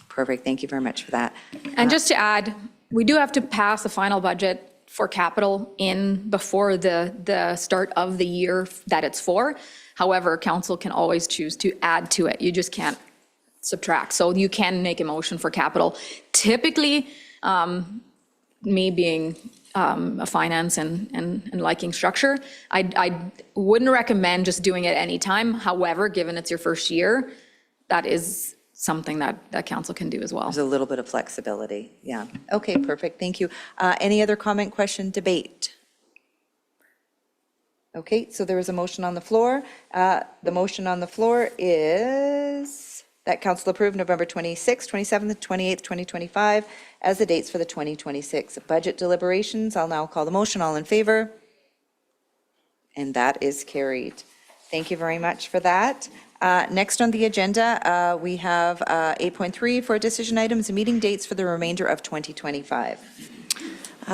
Perfect. Thank you very much for that. And just to add, we do have to pass the final budget for capital in before the start of the year that it's for. However, council can always choose to add to it. You just can't subtract. So you can make a motion for capital. Typically, me being a finance and liking structure, I wouldn't recommend just doing it anytime. However, given it's your first year, that is something that council can do as well. There's a little bit of flexibility. Yeah. Okay, perfect. Thank you. Any other comment, question, debate? Okay, so there is a motion on the floor. The motion on the floor is that council approve November 26th, 27th, 28th, 2025 as the dates for the 2026 budget deliberations. I'll now call the motion. All in favor? And that is carried. Thank you very much for that. Next on the agenda, we have 8.3 for decision items and meeting dates for the remainder of 2025.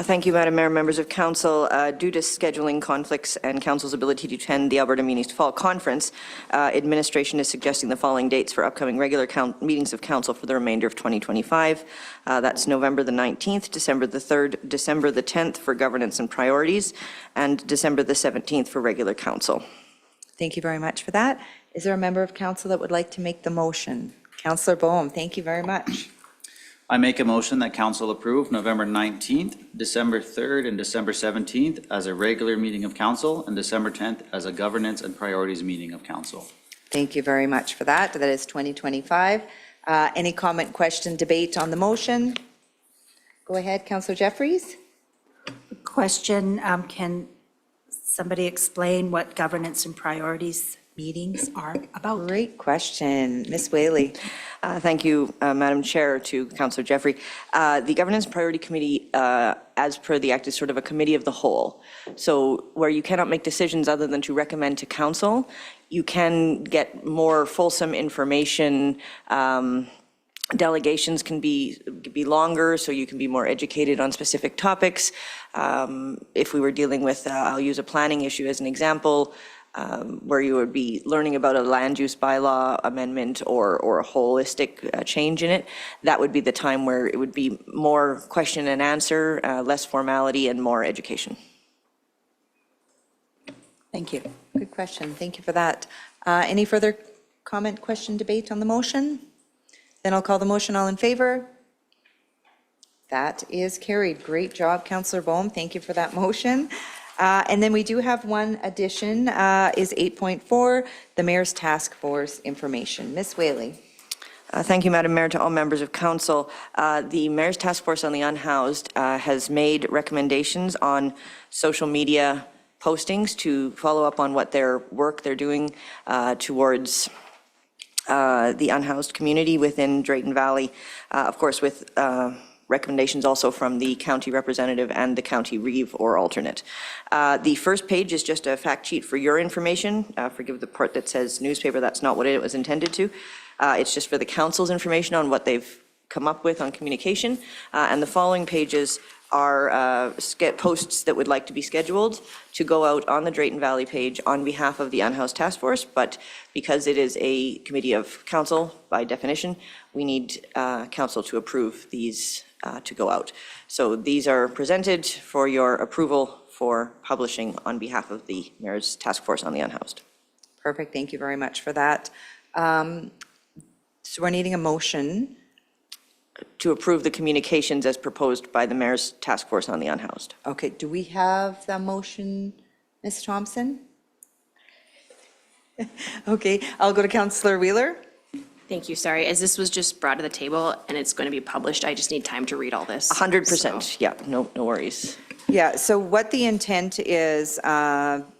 Thank you, Madam Mayor, members of council. Due to scheduling conflicts and council's ability to attend the Alberta Meetings Fall Conference, administration is suggesting the following dates for upcoming regular meetings of council for the remainder of 2025. That's November the 19th, December the 3rd, December the 10th for governance and priorities, and December the 17th for regular council. Thank you very much for that. Is there a member of council that would like to make the motion? Councillor Boehm, thank you very much. I make a motion that council approve November 19th, December 3rd, and December 17th as a regular meeting of council, and December 10th as a governance and priorities meeting of council. Thank you very much for that. That is 2025. Any comment, question, debate on the motion? Go ahead, Councillor Jeffries. Question, can somebody explain what governance and priorities meetings are about? Great question. Ms. Whaley. Thank you, Madam Chair, to Councillor Jeffrey. The Governance Priority Committee, as per the Act, is sort of a committee of the whole. So where you cannot make decisions other than to recommend to council, you can get more fulsome information. Delegations can be longer, so you can be more educated on specific topics. If we were dealing with, I'll use a planning issue as an example, where you would be learning about a land use bylaw amendment or a holistic change in it, that would be the time where it would be more question and answer, less formality, and more education. Thank you. Good question. Thank you for that. Any further comment, question, debate on the motion? Then I'll call the motion. All in favor? That is carried. Great job, Councillor Boehm. Thank you for that motion. And then we do have one addition, is 8.4, the Mayor's Task Force information. Ms. Whaley. Thank you, Madam Mayor, to all members of council. The Mayor's Task Force on the Unhoused has made recommendations on social media postings to follow up on what their work they're doing towards the unhoused community within Drayton Valley. Of course, with recommendations also from the county representative and the county reeve or alternate. The first page is just a fact sheet for your information. Forgive the part that says newspaper, that's not what it was intended to. It's just for the council's information on what they've come up with on communication. And the following pages are posts that would like to be scheduled to go out on the Drayton Valley page on behalf of the Unhoused Task Force, but because it is a committee of council by definition, we need council to approve these to go out. So these are presented for your approval for publishing on behalf of the Mayor's Task Force on the Unhoused. Perfect, thank you very much for that. So we're needing a motion. To approve the communications as proposed by the Mayor's Task Force on the Unhoused. Okay, do we have the motion, Ms. Thompson? Okay, I'll go to Councillor Wheeler. Thank you, sorry, as this was just brought to the table and it's going to be published, I just need time to read all this. 100%, yeah, no worries. Yeah, so what the intent is,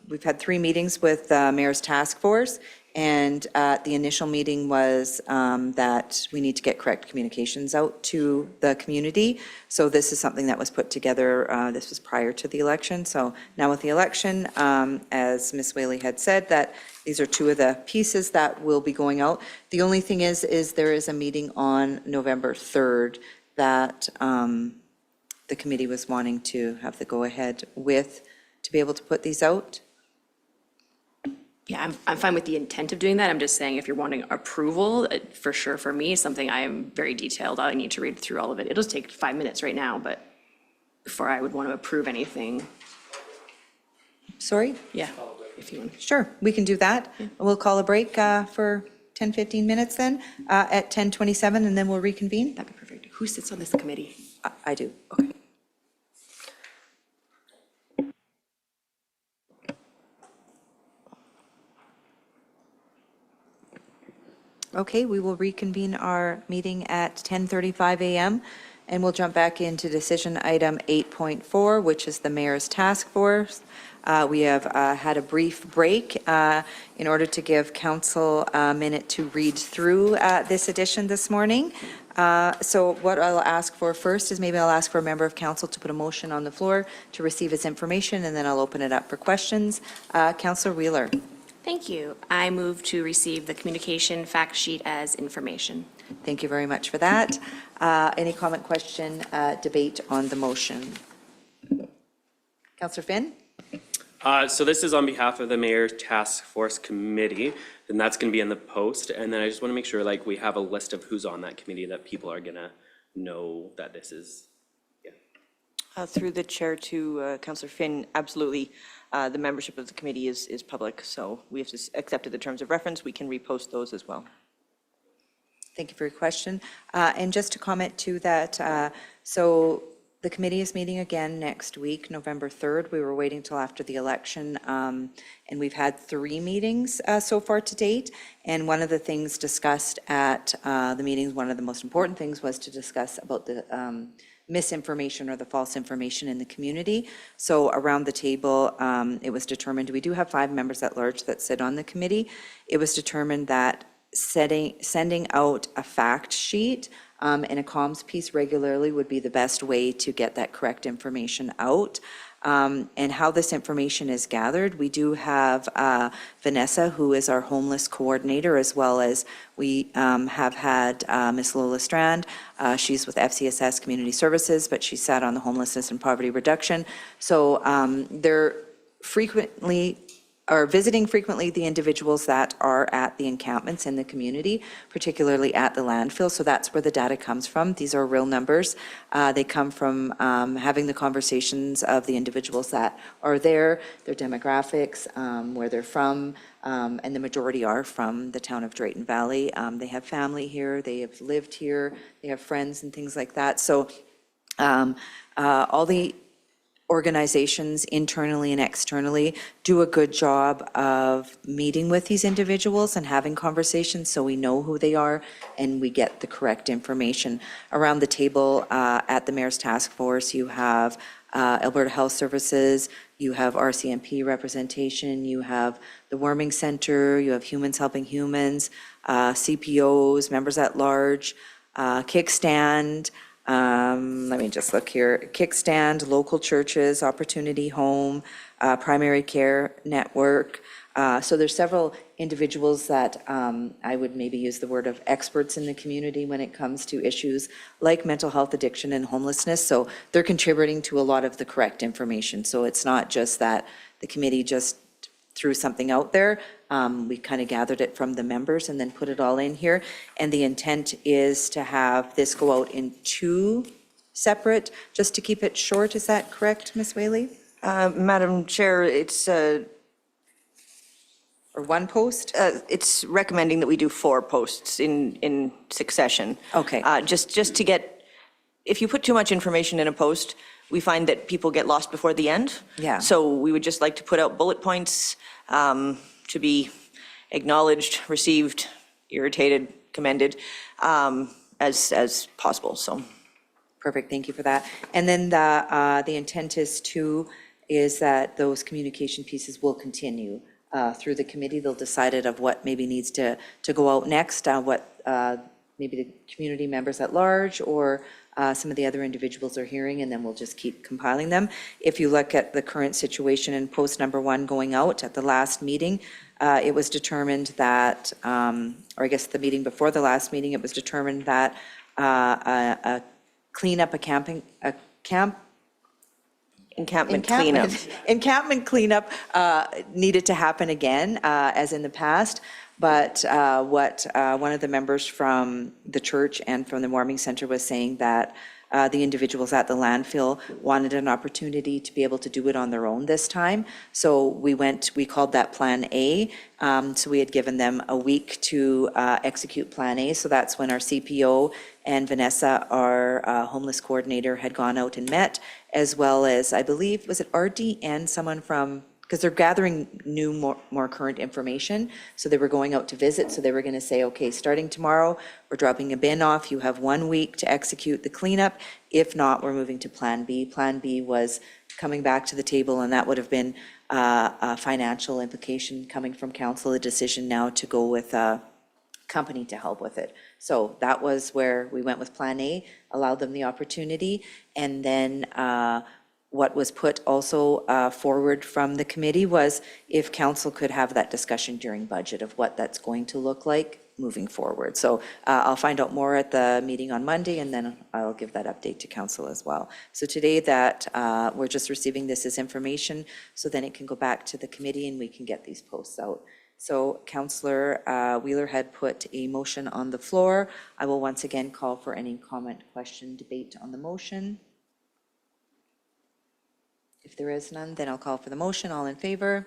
we've had 3 meetings with the Mayor's Task Force, and the initial meeting was that we need to get correct communications out to the community. So this is something that was put together, this was prior to the election. So now with the election, as Ms. Whaley had said, that these are 2 of the pieces that will be going out. The only thing is there is a meeting on November 3rd that the committee was wanting to have the go-ahead with to be able to put these out. Yeah, I'm fine with the intent of doing that. I'm just saying if you're wanting approval, for sure, for me, something I am very detailed. I need to read through all of it. It'll take 5 minutes right now, but before I would want to approve anything, Sorry? yeah, if you want. Sure, we can do that. We'll call a break for 10, 15 minutes then at 10:27, and then we'll reconvene. That'd be perfect. Who sits on this committee? I do. Okay. Okay, we will reconvene our meeting at 10:35 a.m. and we'll jump back into decision item 8.4, which is the Mayor's Task Force. We have had a brief break in order to give council a minute to read through this edition this morning. So what I'll ask for first is maybe I'll ask for a member of council to put a motion on the floor to receive its information, and then I'll open it up for questions. Councillor Wheeler. Thank you. I move to receive the communication fact sheet as information. Thank you very much for that. Any comment, question, debate on the motion? Councillor Finn? So this is on behalf of the Mayor's Task Force Committee, and that's going to be in the post. And then I just want to make sure, like, we have a list of who's on that committee, that people are going to know that this is, Through the chair to Councillor Finn, absolutely. The membership of the committee is public, so we have to accept the terms of reference. We can repost those as well. Thank you for your question. And just to comment to that, so the committee is meeting again next week, November 3rd. We were waiting till after the election, and we've had 3 meetings so far to date. And one of the things discussed at the meetings, one of the most important things was to discuss about the misinformation or the false information in the community. So around the table, it was determined, we do have 5 members at large that sit on the committee. It was determined that sending out a fact sheet and a comms piece regularly would be the best way to get that correct information out. And how this information is gathered, we do have Vanessa, who is our homeless coordinator, as well as we have had Ms. Lola Strand. She's with FCSS Community Services, but she sat on the Homelessness and Poverty Reduction. So they're frequently are visiting frequently the individuals that are at the encampments in the community, particularly at the landfill. So that's where the data comes from. These are real numbers. They come from having the conversations of the individuals that are there, their demographics, where they're from, and the majority are from the town of Drayton Valley. They have family here, they have lived here, they have friends and things like that. So all the organizations internally and externally do a good job of meeting with these individuals and having conversations so we know who they are and we get the correct information. Around the table at the Mayor's Task Force, you have Alberta Health Services, you have RCMP representation, you have the Warming Center, you have Humans Helping Humans, CPOs, members at large, Kickstand, Let me just look here. Kickstand, local churches, Opportunity Home, Primary Care Network. So there's several individuals that I would maybe use the word of experts in the community when it comes to issues like mental health, addiction, and homelessness. So they're contributing to a lot of the correct information. So it's not just that the committee just threw something out there. We kind of gathered it from the members and then put it all in here. And the intent is to have this go out in 2 separate, just to keep it short. Is that correct, Ms. Whaley? Madam Chair, it's Or 1 post? It's recommending that we do 4 posts in succession. Okay. Just to get, if you put too much information in a post, we find that people get lost before the end. Yeah. So we would just like to put out bullet points to be acknowledged, received, irritated, commended, as possible, so. Perfect, thank you for that. And then the intent is that those communication pieces will continue through the committee. They'll decide it of what maybe needs to go out next, what maybe the community members at large or some of the other individuals are hearing, and then we'll just keep compiling them. If you look at the current situation in post number 1 going out at the last meeting, it was determined that, or I guess the meeting before the last meeting, it was determined that a cleanup, Encampment cleanup. Encampment cleanup needed to happen again, as in the past. But what one of the members from the church and from the Warming Center was saying that the individuals at the landfill wanted an opportunity to be able to do it on their own this time. So we called that Plan A. So we had given them a week to execute Plan A. So that's when our CPO and Vanessa, our homeless coordinator, had gone out and met, as well as, I believe, was it RD and someone from, because they're gathering new, more current information. So they were going out to visit. So they were going to say, okay, starting tomorrow, we're dropping a bin off. You have 1 week to execute the cleanup. If not, we're moving to Plan B. Plan B was coming back to the table, and that would have been a financial implication coming from council, a decision now to go with a company to help with it. So that was where we went with Plan A, allowed them the opportunity. And then what was put also forward from the committee was if council could have that discussion during budget of what that's going to look like moving forward. So I'll find out more at the meeting on Monday, and then I'll give that update to council as well. So today that we're just receiving this as information, so then it can go back to the committee and we can get these posts out. So Councillor Wheeler had put a motion on the floor. I will once again call for any comment, question, debate on the motion. If there is none, then I'll call for the motion. All in favor?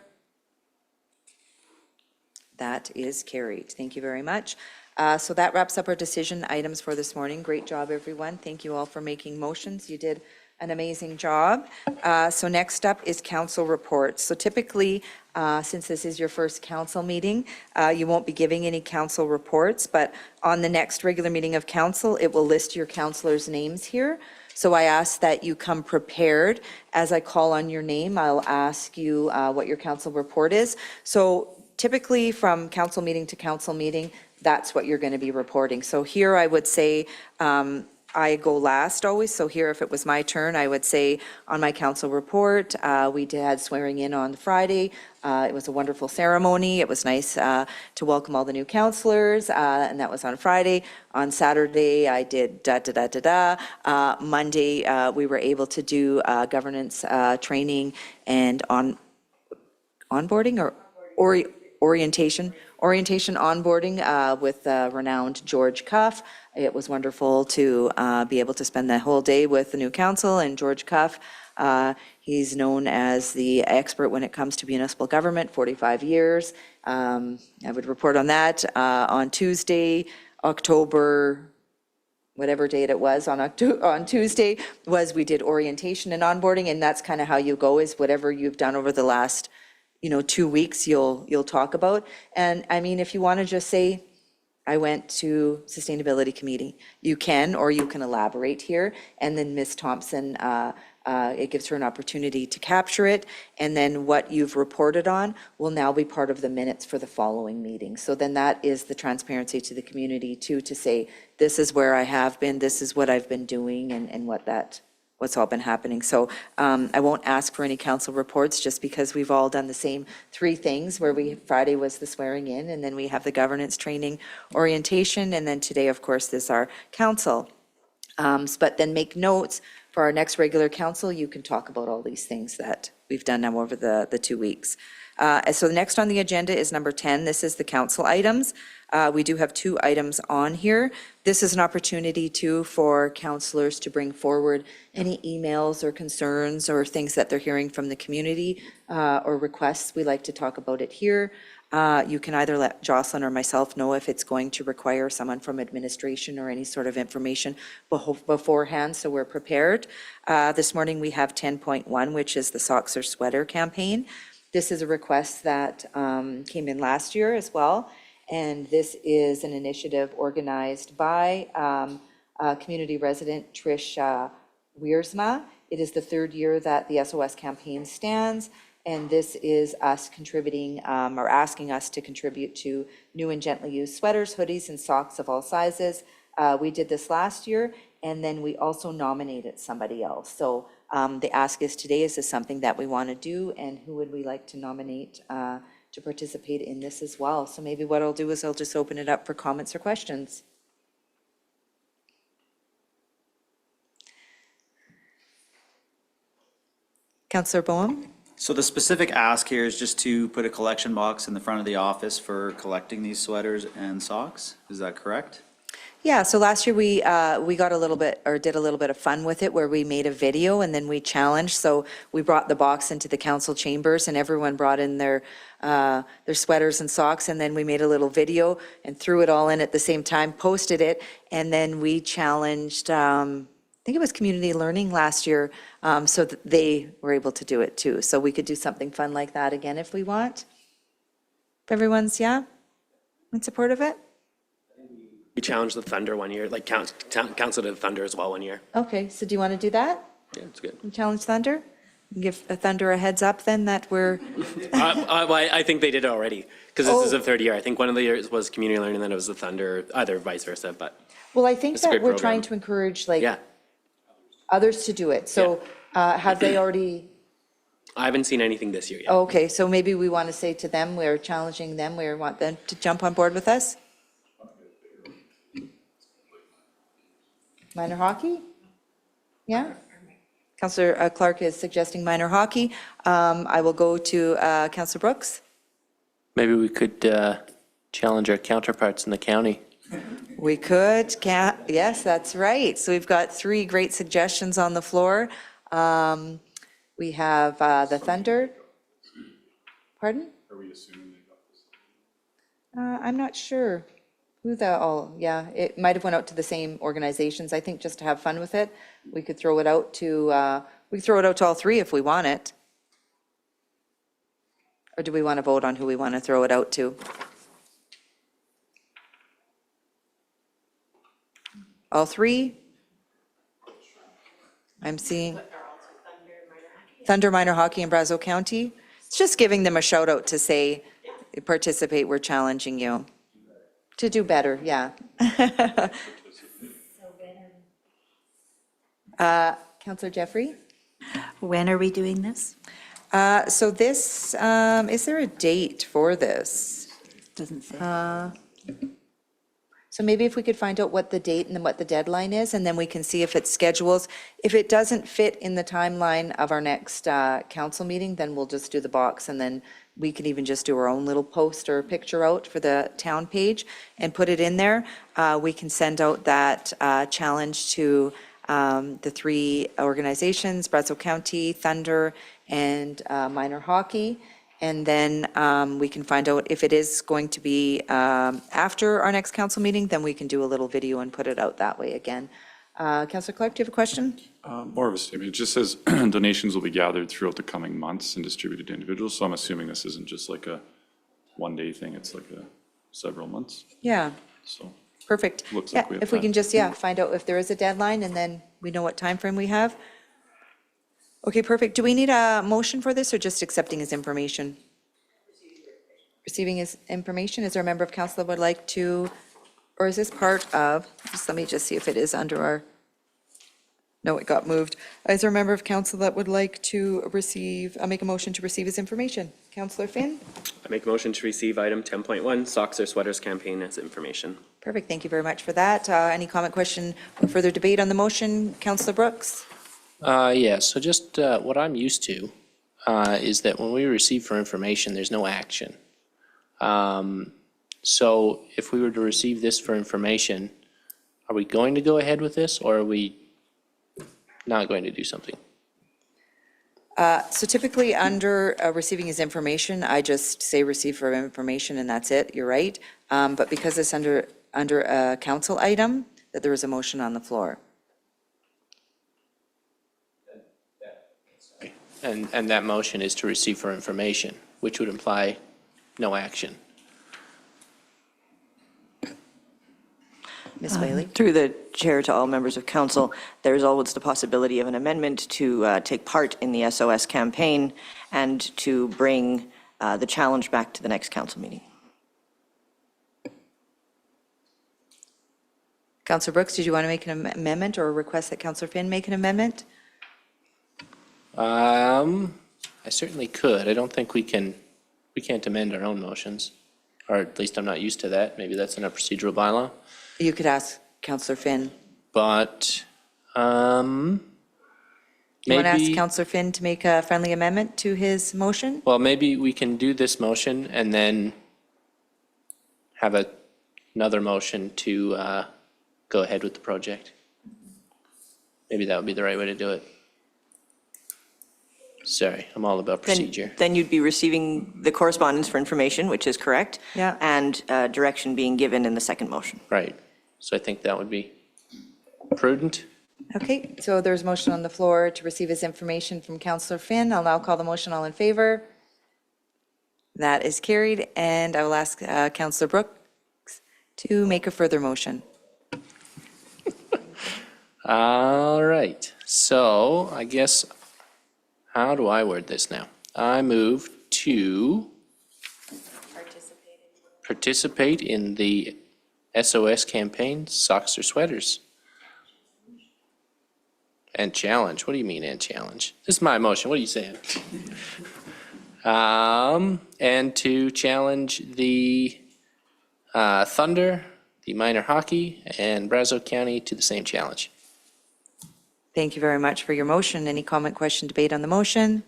That is carried. Thank you very much. So that wraps up our decision items for this morning. Great job, everyone. Thank you all for making motions. You did an amazing job. So next up is council reports. So typically, since this is your first council meeting, you won't be giving any council reports, but on the next regular meeting of council, it will list your councilors' names here. So I ask that you come prepared. As I call on your name, I'll ask you what your council report is. So typically from council meeting to council meeting, that's what you're going to be reporting. So here I would say, I go last always, so here if it was my turn, I would say on my council report, we had swearing in on Friday. It was a wonderful ceremony. It was nice to welcome all the new councilors, and that was on Friday. On Saturday, I did Monday, we were able to do governance training and onboarding or orientation onboarding with renowned George Cuff. It was wonderful to be able to spend the whole day with the new council and George Cuff. He's known as the expert when it comes to municipal government, 45 years. I would report on that. On Tuesday, October, whatever date it was, on Tuesday, we did orientation and onboarding, and that's kind of how you go, is whatever you've done over the last 2 weeks, you'll talk about. And I mean, if you want to just say, I went to Sustainability Committee, you can, or you can elaborate here. And then Ms. Thompson It gives her an opportunity to capture it, and then what you've reported on will now be part of the minutes for the following meeting. So then that is the transparency to the community too, to say, this is where I have been, this is what I've been doing, and what's all been happening. So I won't ask for any council reports, just because we've all done the same 3 things, where Friday was the swearing in, and then we have the governance training orientation, and then today, of course, is our council. But then make notes for our next regular council, you can talk about all these things that we've done now over the 2 weeks. So the next on the agenda is number 10. This is the council items. We do have 2 items on here. This is an opportunity too for councilors to bring forward any emails or concerns or things that they're hearing from the community or requests. We like to talk about it here. You can either let Jocelyn or myself know if it's going to require someone from administration or any sort of information beforehand, so we're prepared. This morning we have 10.1, which is the Socks or Sweater campaign. This is a request that came in last year as well, and this is an initiative organized by community resident Trish Wiersma. It is the 3rd year that the SOS campaign stands, and this is us contributing or asking us to contribute to new and gently used sweaters, hoodies, and socks of all sizes. We did this last year, and then we also nominated somebody else. So the ask is today, is this something that we want to do, and who would we like to nominate to participate in this as well? So maybe what I'll do is I'll just open it up for comments or questions. Councillor Boehm? So the specific ask here is just to put a collection box in the front of the office for collecting these sweaters and socks. Is that correct? Yeah, so last year we got a little bit, or did a little bit of fun with it, where we made a video and then we challenged. So we brought the box into the council chambers and everyone brought in their sweaters and socks, and then we made a little video and threw it all in at the same time, posted it, and then we challenged, I think it was Community Learning last year, so that they were able to do it too. So we could do something fun like that again if we want. If everyone's, in support of it? We challenged the Thunder one year, like council did Thunder as well one year. Okay, so do you want to do that? Yeah, it's good. Challenge Thunder? Give Thunder a heads up then that we're, I think they did it already, because this is the 3rd year. I think one of the years was Community Learning, and then it was the Thunder, either vice versa, but well, I think It's a that great we're trying program. to encourage yeah. others to do it. So have they already, I haven't seen anything this year yet. okay, so maybe we want to say to them, we're challenging them, we want them to jump on board with us? Minor hockey? Yeah? Councillor Clark is suggesting minor hockey. I will go to Councillor Brooks. Maybe we could challenge our counterparts in the county. We could, yes, that's right. So we've got 3 great suggestions on the floor. We have the Thunder. Pardon? Are we assuming they got this? I'm not sure who it might have went out to the same organizations, I think, just to have fun with it. We could throw it out to, all 3 if we want it. Or do we want to vote on who we want to throw it out to? All 3? I'm seeing Thunder, Minor Hockey, and Brazeau County. It's just giving them a shout out to say, participate, we're challenging you. To do better, yeah. Councillor Jeffrey? When are we doing this? So this, is there a date for this? Doesn't say. So maybe if we could find out what the date and then what the deadline is, and then we can see if it schedules. If it doesn't fit in the timeline of our next council meeting, then we'll just do the box, and then we can even just do our own little post or picture out for the town page and put it in there. We can send out that challenge to the 3 organizations, Brazeau County, Thunder, and Minor Hockey. And then we can find out if it is going to be after our next council meeting, then we can do a little video and put it out that way again. Councillor Clark, do you have a question? More of a statement. It just says donations will be gathered throughout the coming months and distributed to individuals. So I'm assuming this isn't just like a one-day thing. It's like several months. Yeah, So perfect. Looks Yeah, like we have if we time. can just, find out if there is a deadline, and then we know what time frame we have. Okay, perfect. Do we need a motion for this or just accepting his information? Receiving his information. Is there a member of council that would like to, or is this part of, let me just see if it is under our, no, it got moved. Is there a member of council that would like to receive, make a motion to receive his information? Councillor Finn? I make a motion to receive item 10.1, Socks or Sweaters campaign as information. Perfect, thank you very much for that. Any comment, question, or further debate on the motion? Councillor Brooks? Yeah, so just what I'm used to is that when we receive for information, there's no action. So if we were to receive this for information, are we going to go ahead with this, or are we not going to do something? So typically, under receiving his information, I just say receive for information, and that's it, you're right. But because it's under a council item, that there is a motion on the floor. And that motion is to receive for information, which would imply no action. Ms. Whaley? Through the chair to all members of council, there's always the possibility of an amendment to take part in the SOS campaign and to bring the challenge back to the next council meeting. Councillor Brooks, did you want to make an amendment or request that Councillor Finn make an amendment? I certainly could. I don't think we can't amend our own motions, or at least I'm not used to that. Maybe that's in a procedural bylaw. You could ask Councillor Finn. But You want to ask maybe, Councillor Finn to make a friendly amendment to his motion? well, maybe we can do this motion and then have another motion to go ahead with the project. Maybe that would be the right way to do it. Sorry, I'm all about procedure. Then you'd be receiving the correspondence for information, which is correct. Yeah. And direction being given in the second motion. Right. So I think that would be prudent. Okay, so there's a motion on the floor to receive his information from Councillor Finn. I'll now call the motion. All in favor? That is carried, and I will ask Councillor Brooks to make a further motion. All right. So I guess, how do I word this now? I move to participate in the SOS campaign, Socks or Sweaters. And challenge. What do you mean, and challenge? This is my motion. What are you saying? And to challenge the Thunder, the minor hockey, and Brazeau County to the same challenge. Thank you very much for your motion. Any comment, question, debate on the motion?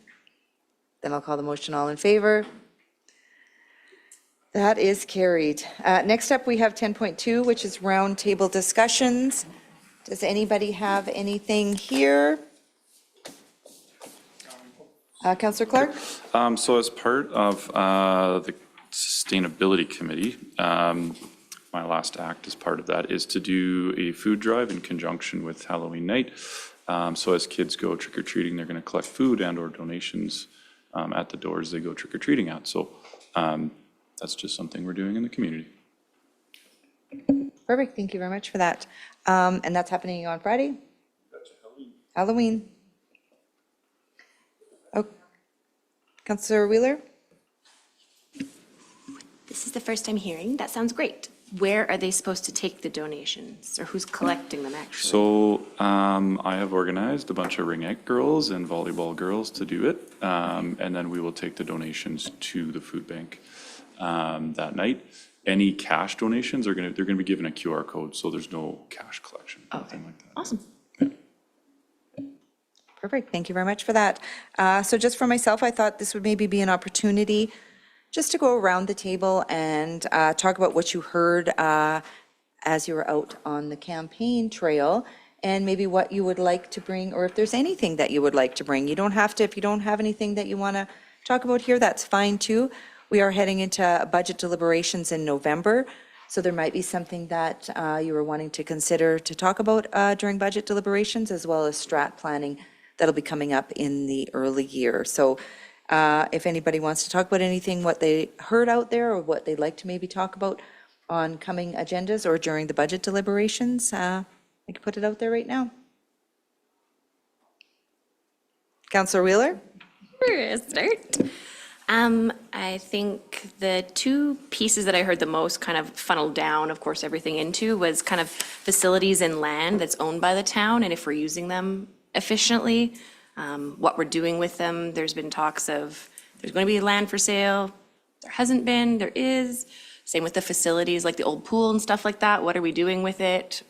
Then I'll call the motion. All in favor? That is carried. Next up, we have 10.2, which is roundtable discussions. Does anybody have anything here? Councillor Clark? So as part of the Sustainability Committee, my last act as part of that is to do a food drive in conjunction with Halloween night. So as kids go trick-or-treating, they're going to collect food and/or donations at the doors they go trick-or-treating at. So that's just something we're doing in the community. Perfect, thank you very much for that. And that's happening on Friday? That's Halloween. Oh, Councillor Wheeler? This is the first I'm hearing. That sounds great. Where are they supposed to take the donations, or who's collecting them actually? So I have organized a bunch of ringette girls and volleyball girls to do it. And then we will take the donations to the food bank that night. Any cash donations they're going to be given a QR code, so there's no cash collection, nothing like that. Awesome. Perfect, thank you very much for that. So just for myself, I thought this would maybe be an opportunity just to go around the table and talk about what you heard as you were out on the campaign trail, and maybe what you would like to bring, or if there's anything that you would like to bring. You don't have to, if you don't have anything that you want to talk about here, that's fine too. We are heading into budget deliberations in November, so there might be something that you were wanting to consider to talk about during budget deliberations, as well as strat planning that'll be coming up in the early year. So if anybody wants to talk about anything, what they heard out there, or what they'd like to maybe talk about on coming agendas or during the budget deliberations, I can put it out there right now. Counselor Wheeler? Start. I think the two pieces that I heard the most kind of funneled down, of course, everything into was kind of facilities and land that's owned by the town, and if we're using them efficiently, what we're doing with them. There's been talks of, there's going to be land for sale. There hasn't been, there is. Same with the facilities, like the old pool and stuff like that. What are we doing with it?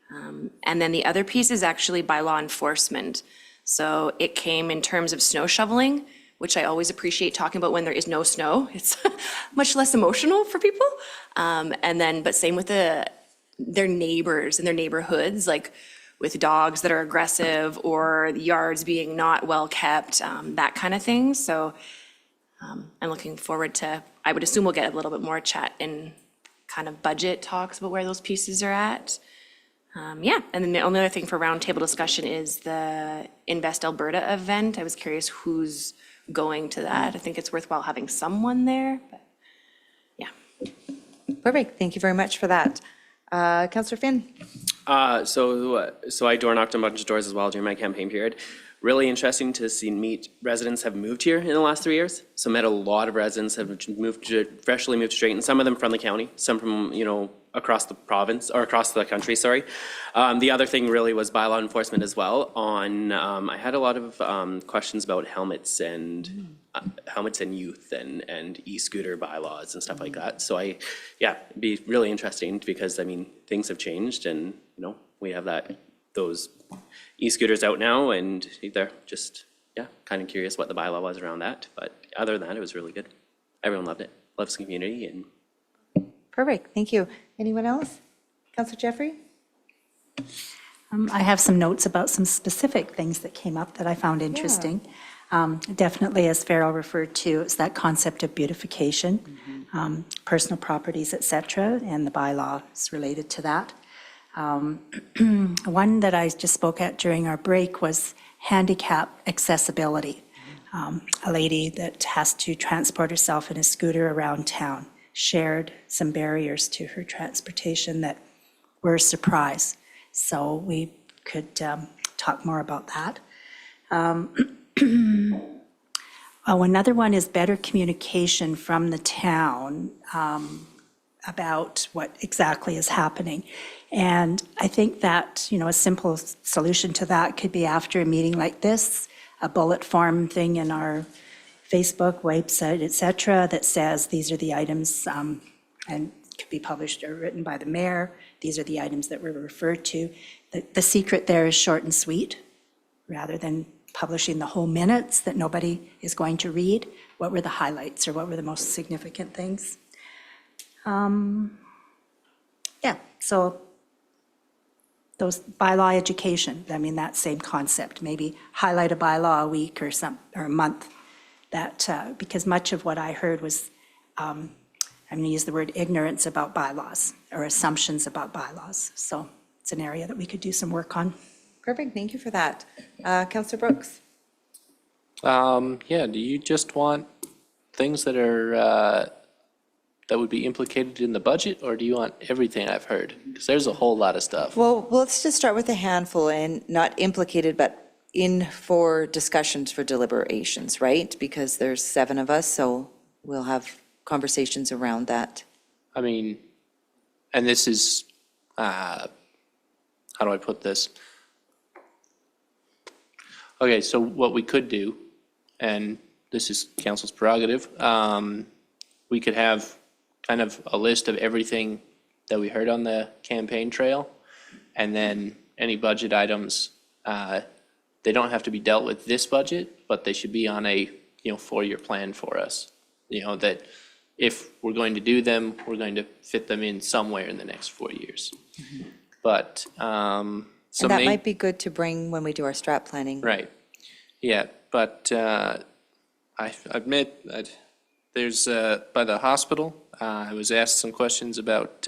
And then the other piece is actually by law enforcement. So it came in terms of snow shoveling, which I always appreciate talking about when there is no snow. It's much less emotional for people. And then, but same with their neighbors and their neighborhoods, like with dogs that are aggressive or yards being not well kept, that kind of thing. So I'm looking forward to, I would assume we'll get a little bit more chat in kind of budget talks about where those pieces are at. Yeah, and then the only other thing for roundtable discussion is the Invest Alberta event. I was curious who's going to that. I think it's worthwhile having someone there, but yeah. Perfect. Thank you very much for that. Counselor Finn? So I door knocked on a bunch of doors as well during my campaign period. Really interesting to meet residents have moved here in the last 3 years. So met a lot of residents have freshly moved straight, and some of them from the county, some from, across the province, or across the country, sorry. The other thing really was by law enforcement as well on, I had a lot of questions about helmets and youth and e-scooter bylaws and stuff like that. So it'd be really interesting because, things have changed and, we have those e-scooters out now, and they're just, kind of curious what the bylaw was around that. But other than that, it was really good. Everyone loved it. Loves the community. And Perfect. Thank you. Anyone else? Counselor Jeffrey? I have some notes about some specific things that came up that I found interesting. Definitely, as Farrell referred to, it's that concept of beautification, personal properties, et cetera, and the bylaw is related to that. One that I just spoke at during our break was handicap accessibility. A lady that has to transport herself in a scooter around town shared some barriers to her transportation that were a surprise. So we could talk more about that. Another one is better communication from the town about what exactly is happening. And I think that, a simple solution to that could be after a meeting like this, a bullet form thing in our Facebook, website, et cetera, that says these are the items, and could be published or written by the mayor. These are the items that were referred to. The secret there is short and sweet, rather than publishing the whole minutes that nobody is going to read. What were the highlights or what were the most significant things? So those bylaw education, that same concept, maybe highlight a bylaw a week or a month. That, because much of what I heard was, I'm going to use the word ignorance about bylaws or assumptions about bylaws. So it's an area that we could do some work on. Perfect. Thank you for that. Counselor Brooks? Do you just want things that are, that would be implicated in the budget, or do you want everything I've heard? Because there's a whole lot of stuff. Well, let's just start with a handful and not implicated, but in for discussions for deliberations, right? Because there's 7 of us, so we'll have conversations around that. And this is, how do I put this? Okay, so what we could do, and this is council's prerogative, we could have kind of a list of everything that we heard on the campaign trail, and then any budget items, they don't have to be dealt with this budget, but they should be on a, 4-year plan for us. That if we're going to do them, we're going to fit them in somewhere in the next 4 years. But, And that might be good to bring when we do our strat planning. right, yeah, but I admit that there's, by the hospital, I was asked some questions about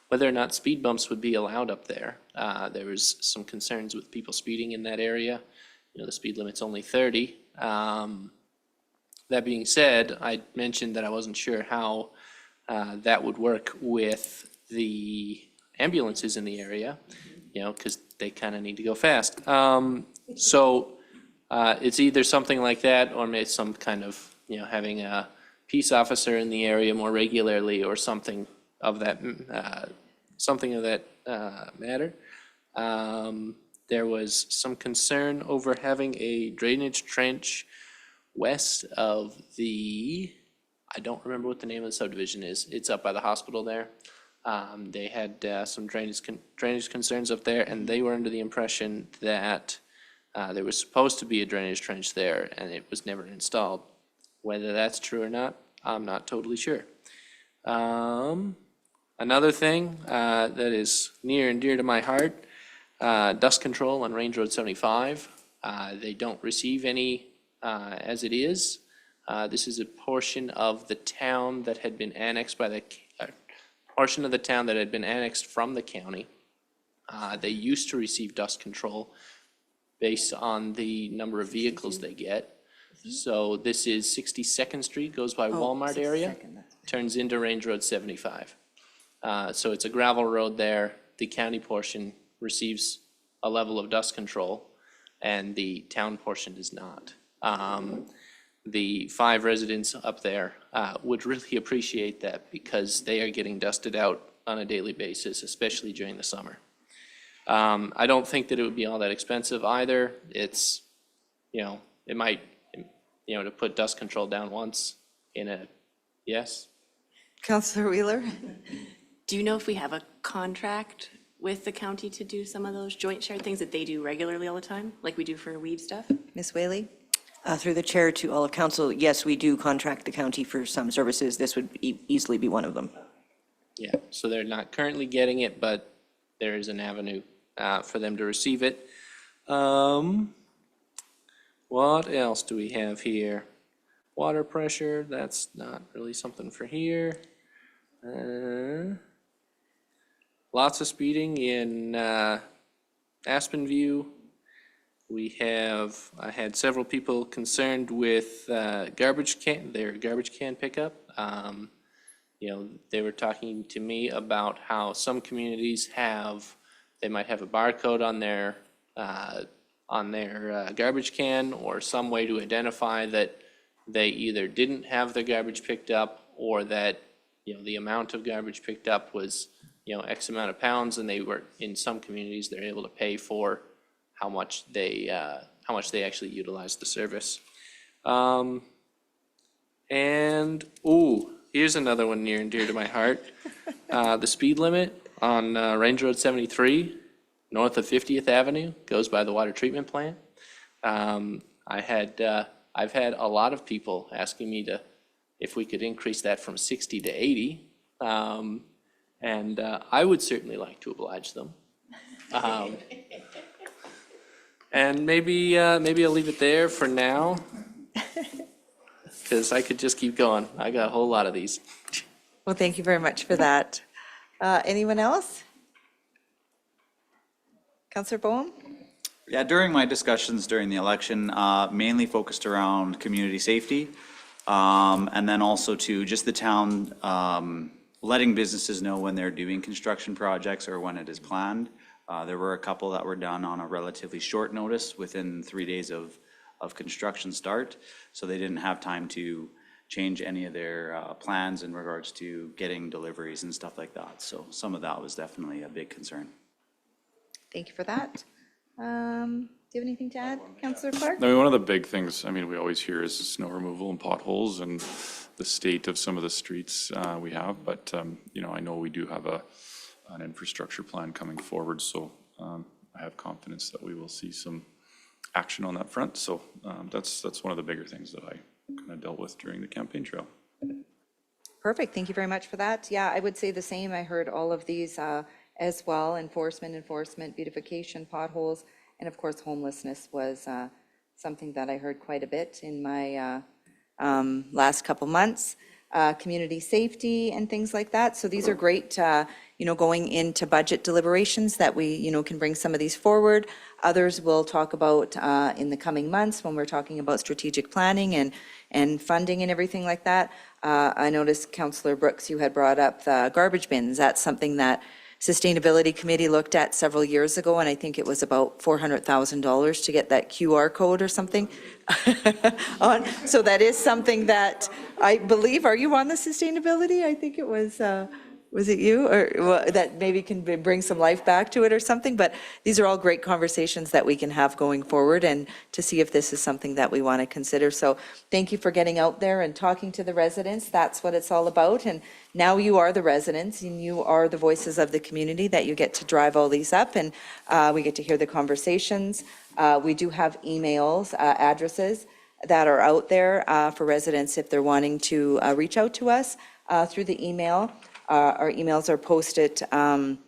whether or not speed bumps would be allowed up there. There was some concerns with people speeding in that area. The speed limit's only 30. That being said, I mentioned that I wasn't sure how that would work with the ambulances in the area, because they kind of need to go fast. So It's either something like that or maybe some kind of, having a peace officer in the area more regularly or something of that, matter. There was some concern over having a drainage trench west of I don't remember what the name of the subdivision is. It's up by the hospital there. They had some drainage concerns up there, and they were under the impression that there was supposed to be a drainage trench there, and it was never installed. Whether that's true or not, I'm not totally sure. Another thing that is near and dear to my heart, dust control on Range Road 75. They don't receive any as it is. This is a portion of the town that had been annexed by the, portion of the town that had been annexed from the county. They used to receive dust control based on the number of vehicles they get. So this is 62nd Street, goes by Walmart area, turns into Range Road 75. So it's a gravel road there. The county portion receives a level of dust control, and the town portion does not. The 5 residents up there would really appreciate that because they are getting dusted out on a daily basis, especially during the summer. I don't think that it would be all that expensive either. It's, it might, to put dust control down once in a, yes? Counselor Wheeler? Do you know if we have a contract with the county to do some of those joint shared things that they do regularly all the time, like we do for weed stuff? Ms. Whaley? Through the chair to all of council, yes, we do contract the county for some services. This would easily be one of them. Yeah, so they're not currently getting it, but there is an avenue for them to receive it. What else do we have here? Water pressure, that's not really something for here. Lots of speeding in Aspen View. I had several people concerned with their garbage can pickup. They were talking to me about how some communities they might have a barcode on their garbage can or some way to identify that they either didn't have their garbage picked up or that, the amount of garbage picked up was, X amount of pounds, and they were, in some communities, they're able to pay for how much they actually utilize the service. Here's another one near and dear to my heart. The speed limit on Range Road 73, north of 50th Avenue, goes by the water treatment plant. I've had a lot of people asking me if we could increase that from 60 to 80. And I would certainly like to oblige them. And maybe I'll leave it there for now, because I could just keep going. I got a whole lot of these. Well, thank you very much for that. Anyone else? Counselor Boehm? Yeah, during my discussions during the election, mainly focused around community safety. And then also to just the town letting businesses know when they're doing construction projects or when it is planned. There were a couple that were done on a relatively short notice within 3 days of construction start. So they didn't have time to change any of their plans in regards to getting deliveries and stuff like that. So some of that was definitely a big concern. Thank you for that. Do you have anything to add, Counselor Clark? I mean, one of the big things, we always hear is snow removal and potholes and the state of some of the streets we have. But, I know we do have an infrastructure plan coming forward, so I have confidence that we will see some action on that front. So that's one of the bigger things that I kind of dealt with during the campaign trail. Perfect, thank you very much for that. Yeah, I would say the same. I heard all of these as well. Enforcement, beautification, potholes, and of course, homelessness was something that I heard quite a bit in my last couple months. Community safety and things like that. So these are great, going into budget deliberations that we, can bring some of these forward. Others we'll talk about in the coming months when we're talking about strategic planning and funding and everything like that. I noticed, Councillor Brooks, you had brought up the garbage bins. That's something that Sustainability Committee looked at several years ago, and I think it was about $400,000 to get that QR code or something on. So that is something that I believe, are you on the sustainability? I think it was it you? Or that maybe can bring some life back to it or something? But these are all great conversations that we can have going forward and to see if this is something that we want to consider. So thank you for getting out there and talking to the residents. That's what it's all about. And now you are the residents and you are the voices of the community that you get to drive all these up, and we get to hear the conversations. We do have emails, addresses that are out there for residents if they're wanting to reach out to us through the email. Our emails are posted on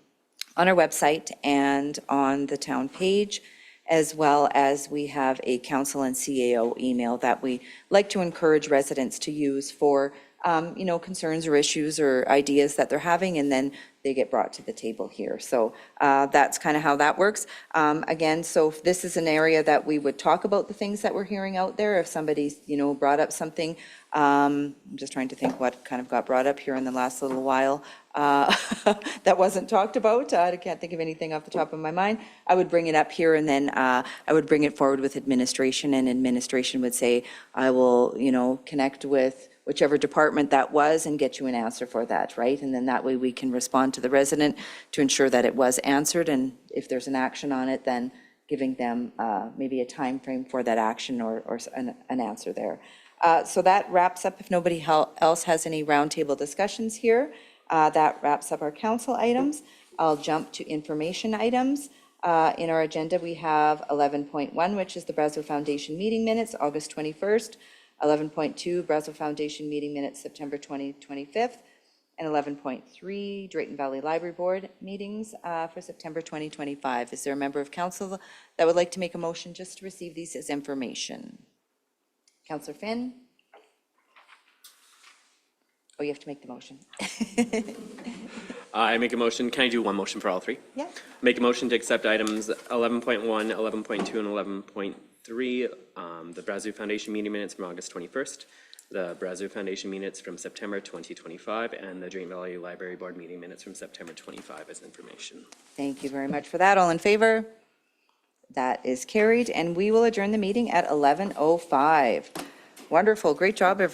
our website and on the town page, as well as we have a council and CAO email that we like to encourage residents to use for, concerns or issues or ideas that they're having, and then they get brought to the table here. So that's kind of how that works. Again, so if this is an area that we would talk about the things that we're hearing out there. If somebody's, brought up something, I'm just trying to think what kind of got brought up here in the last little while that wasn't talked about. I can't think of anything off the top of my mind. I would bring it up here, and then I would bring it forward with administration, and administration would say, I will, connect with whichever department that was and get you an answer for that, right? And then that way we can respond to the resident to ensure that it was answered, and if there's an action on it, then giving them maybe a time frame for that action or an answer there. So that wraps up, if nobody else has any roundtable discussions here, that wraps up our council items. I'll jump to information items. In our agenda, we have 11.1, which is the Brazeau Foundation meeting minutes, August 21st. 11.2, Brazeau Foundation meeting minutes, September 25th. And 11.3, Drayton Valley Library Board meetings for September 2025. Is there a member of council that would like to make a motion just to receive these as information? Councillor Finn? Oh, you have to make the motion. I make a motion, can I do one motion for all three? Yeah. Make a motion to accept items 11.1, 11.2, and 11.3, the Brazeau Foundation meeting minutes from August 21st, the Brazeau Foundation minutes from September 2025, and the Drayton Valley Library Board meeting minutes from September 25 as information. Thank you very much for that. All in favor? That is carried, and we will adjourn the meeting at 11:05. Wonderful, great job, everyone.